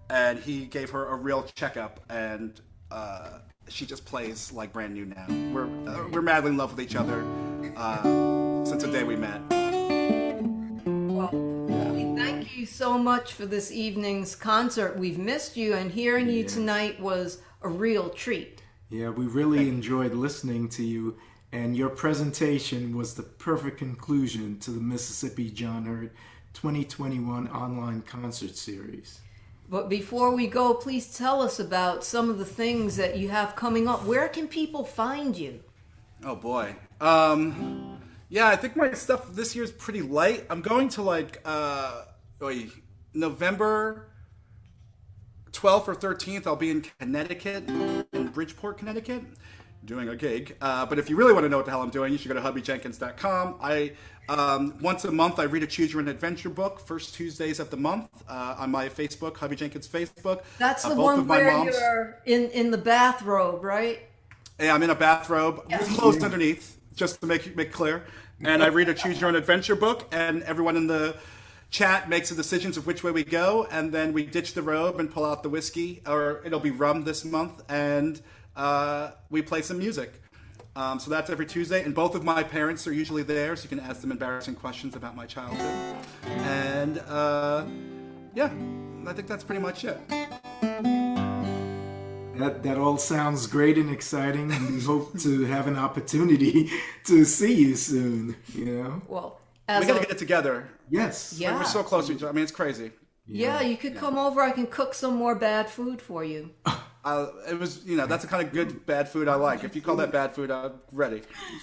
And he gave her a real checkup, and she just plays like brand new now. We're madly in love with each other since the day we met. Well, we thank you so much for this evening's concert. We've missed you, and hearing you tonight was a real treat. Yeah, we really enjoyed listening to you, and your presentation was the perfect conclusion to the Mississippi John Hurt 2021 online concert series. But before we go, please tell us about some of the things that you have coming up. Where can people find you? Oh boy. Yeah, I think my stuff this year is pretty light. I'm going to November 12th or 13th. I'll be in Connecticut, in Bridgeport, Connecticut, doing a gig. But if you really want to know what the hell I'm doing, you should go to hubbyjenkins.com. Once a month, I read a Choose Your Own Adventure book, first Tuesdays of the month, on my Facebook, Hubby Jenkins Facebook. That's the both one of my where moms. you're in the bathrobe, right? Yeah, I'm in a bathrobe with clothes underneath, just to make clear. And I read a Choose Your Own Adventure book, and everyone in the chat makes the decisions of which way we go, and then we ditch the robe and pull out the whiskey, or it'll be rum this month, and we play some music. So that's every Tuesday, and both of my parents are usually there, so you can ask them embarrassing questions about my childhood. And yeah, I think that's pretty much it. That all sounds great and exciting, and we hope to have an opportunity to see you soon, you know? Well, We gotta get it together. Yes. Yeah. We're so close to each other. I mean, it's crazy. Yeah, you could come over. I can cook some more bad food for you. It was, that's the kind of good bad food I like. If you call that bad food, I'm ready.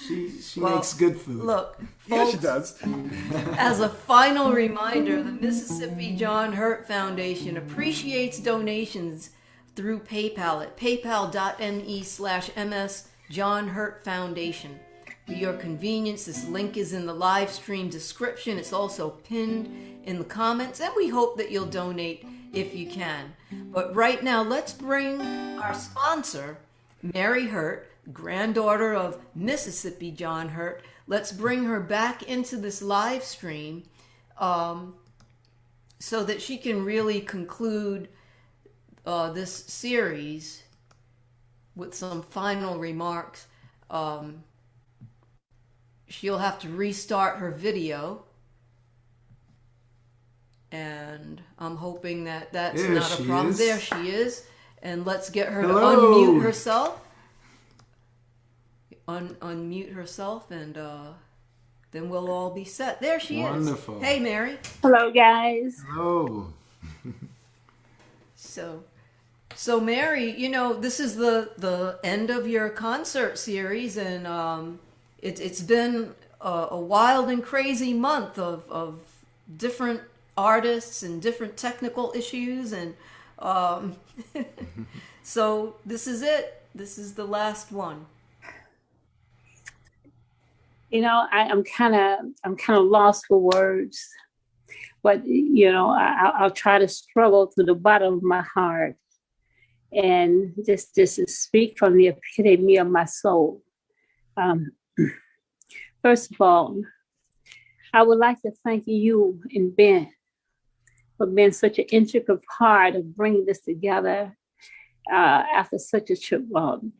She makes good food. Look, Yeah, folks, she does. as a final reminder, the Mississippi John Hurt Foundation appreciates donations through PayPal at paypal.me/MS John Hurt Foundation. For your convenience, this link is in the live stream description. It's also pinned in the comments, and we hope that you'll donate if you can. But right now, let's bring our sponsor, Mary Hurt, granddaughter of Mississippi John Hurt. Let's bring her back into this live stream so that she can really conclude this series with some final remarks. She'll have to restart her video, and I'm hoping that that's There not a she problem. is. There she is, and let's get her Hello. to unmute herself. Unmute herself, and then we'll all be set. There she Wonderful. is. Hey, Mary. Hello, guys. Oh, So Mary, this is the end of your concert series, and it's been a wild and crazy month of different artists and different technical issues, and so this is it. This is the last one. You know, I'm kind of lost for words, but you know, I'll try to struggle to the bottom of my heart and just to speak from the epitome of my soul. First of all, I would like to thank you and Ben for being such an integral part of bringing this together after such a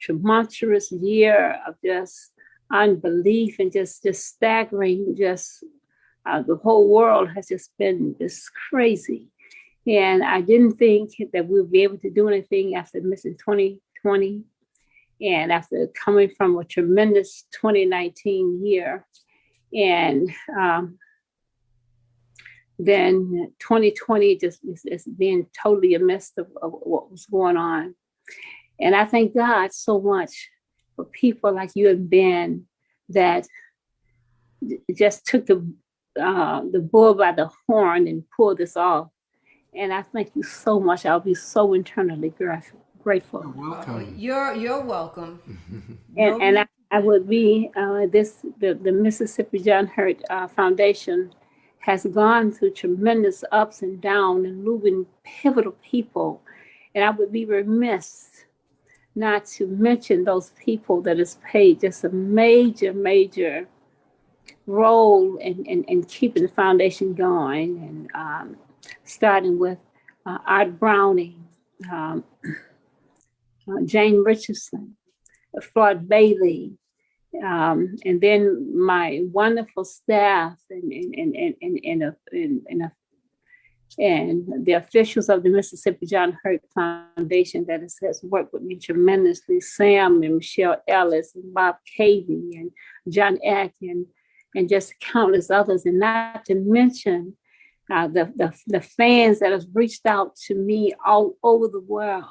tumultuous year of just unbelief and just staggering. The whole world has just been just crazy. And I didn't think that we'd be able to do anything after missing 2020 and after coming from a tremendous 2019 year. And then 2020 just is being totally a mess of what was going on. And I thank God so much for people like you and Ben that just took the bull by the horn and pulled this off. And I thank you so much. I'll be so internally grateful. You're welcome. You're welcome. And I would be the Mississippi John Hurt Foundation has gone through tremendous ups and downs and moving pivotal people. And I would be remiss not to mention those people that has played just a major role in keeping the foundation going. And starting with Art Browning, Jane Richardson, Floyd Bailey, and then my wonderful staff and the officials of the Mississippi John Hurt Foundation that has worked with me tremendously, Sam and Michelle Ellis and Bob Cavey and John Eck and just countless others, and not to mention the fans that have reached out to me all over the world.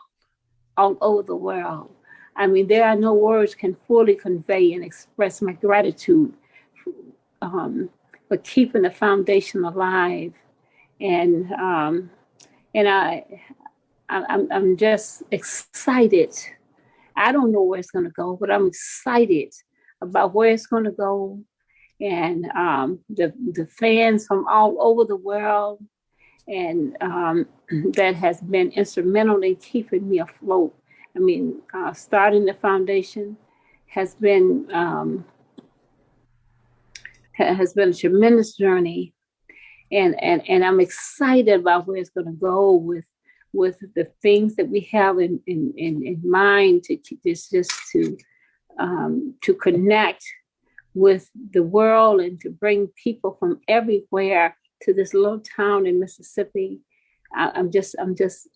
I mean, there are no words can fully convey and express my gratitude for keeping the foundation alive. And I'm just excited. I don't know where it's going to go, but I'm excited about where it's going to go. And the fans from all over the world, and that has been instrumental in keeping me afloat. I mean, starting the foundation has been a tremendous journey, and I'm excited about where it's going to go with the things that we have in mind to connect with the world and to bring people from everywhere to this little town in Mississippi. I'm just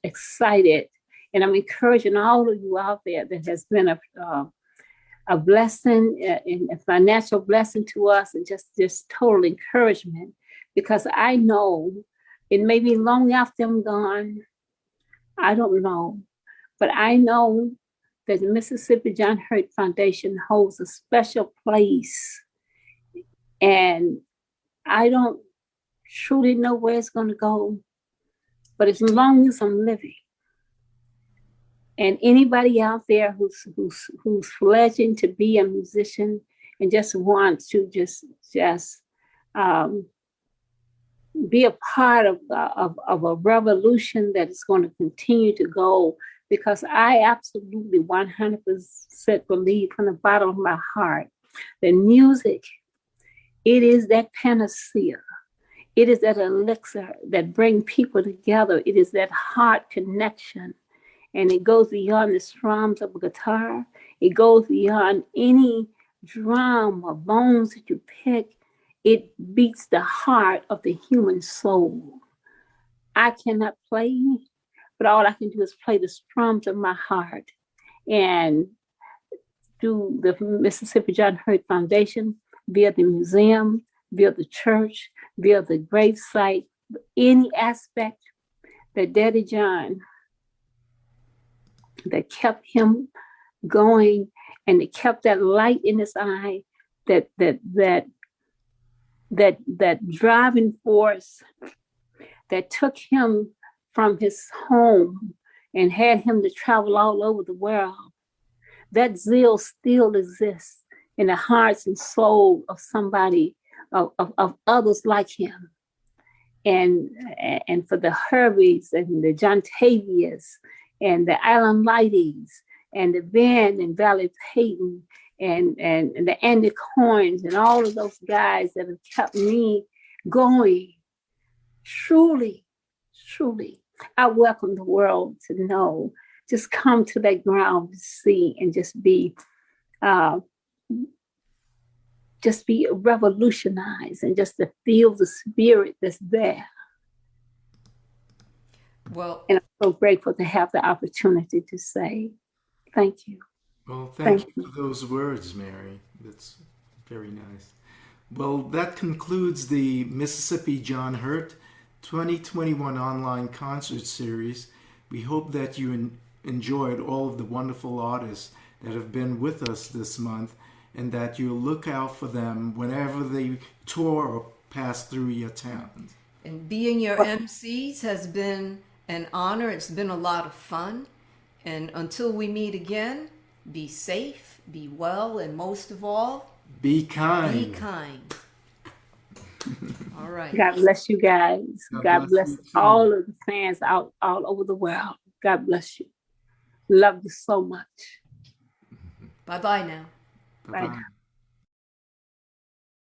excited, and I'm encouraging all of you out there that has been a blessing, a financial blessing to us, and just total encouragement, because I know it may be long after I'm gone. I don't know, but I know that the Mississippi John Hurt Foundation holds a special place, and I don't truly know where it's going to go, but as long as I'm living, and anybody out there who's pledging to be a musician and just wants to just be a part of a revolution that is going to continue to go, because I absolutely 100% believe from the bottom of my heart that music, it is that panacea. It is that elixir that brings people together. It is that heart connection. And it goes beyond the strums of a guitar. It goes beyond any drum or bones that you pick. It beats the heart of the human soul. I cannot play, but all I can do is play the strums of my heart. And through the Mississippi John Hurt Foundation, via the museum, via the church, via the grave site, any aspect that Daddy John, that kept him going, and it kept that light in his eye, that driving force that took him from his home and had him to travel all over the world. that zeal still exists in the hearts and soul of somebody, of others like him. And for the Herbies and the John Tavias and the Alan Lighties and the Ben and Valley Payton and the Andy Coynes and all of those guys that have kept me going. Truly, I welcome the world to know. Just come to that ground to see and just be revolutionized and just to feel the spirit that's there. Well, and I'm so grateful to have the opportunity to say thank you. Well, thank you for those words, Mary. That's very nice. Well, that concludes the Mississippi John Hurt 2021 online concert series. We hope that you enjoyed all of the wonderful artists that have been with us this month, and that you'll look out for them whenever they tour or pass through your town. and being your MCs has been an honor. It's been a lot of fun. And until we meet again, be safe, be well, and most of all, be kind. Be kind. All right. God bless you guys. God bless you too. all of the fans all over the world. God bless you. Love you so much. Bye-bye now. Bye-bye. Bye.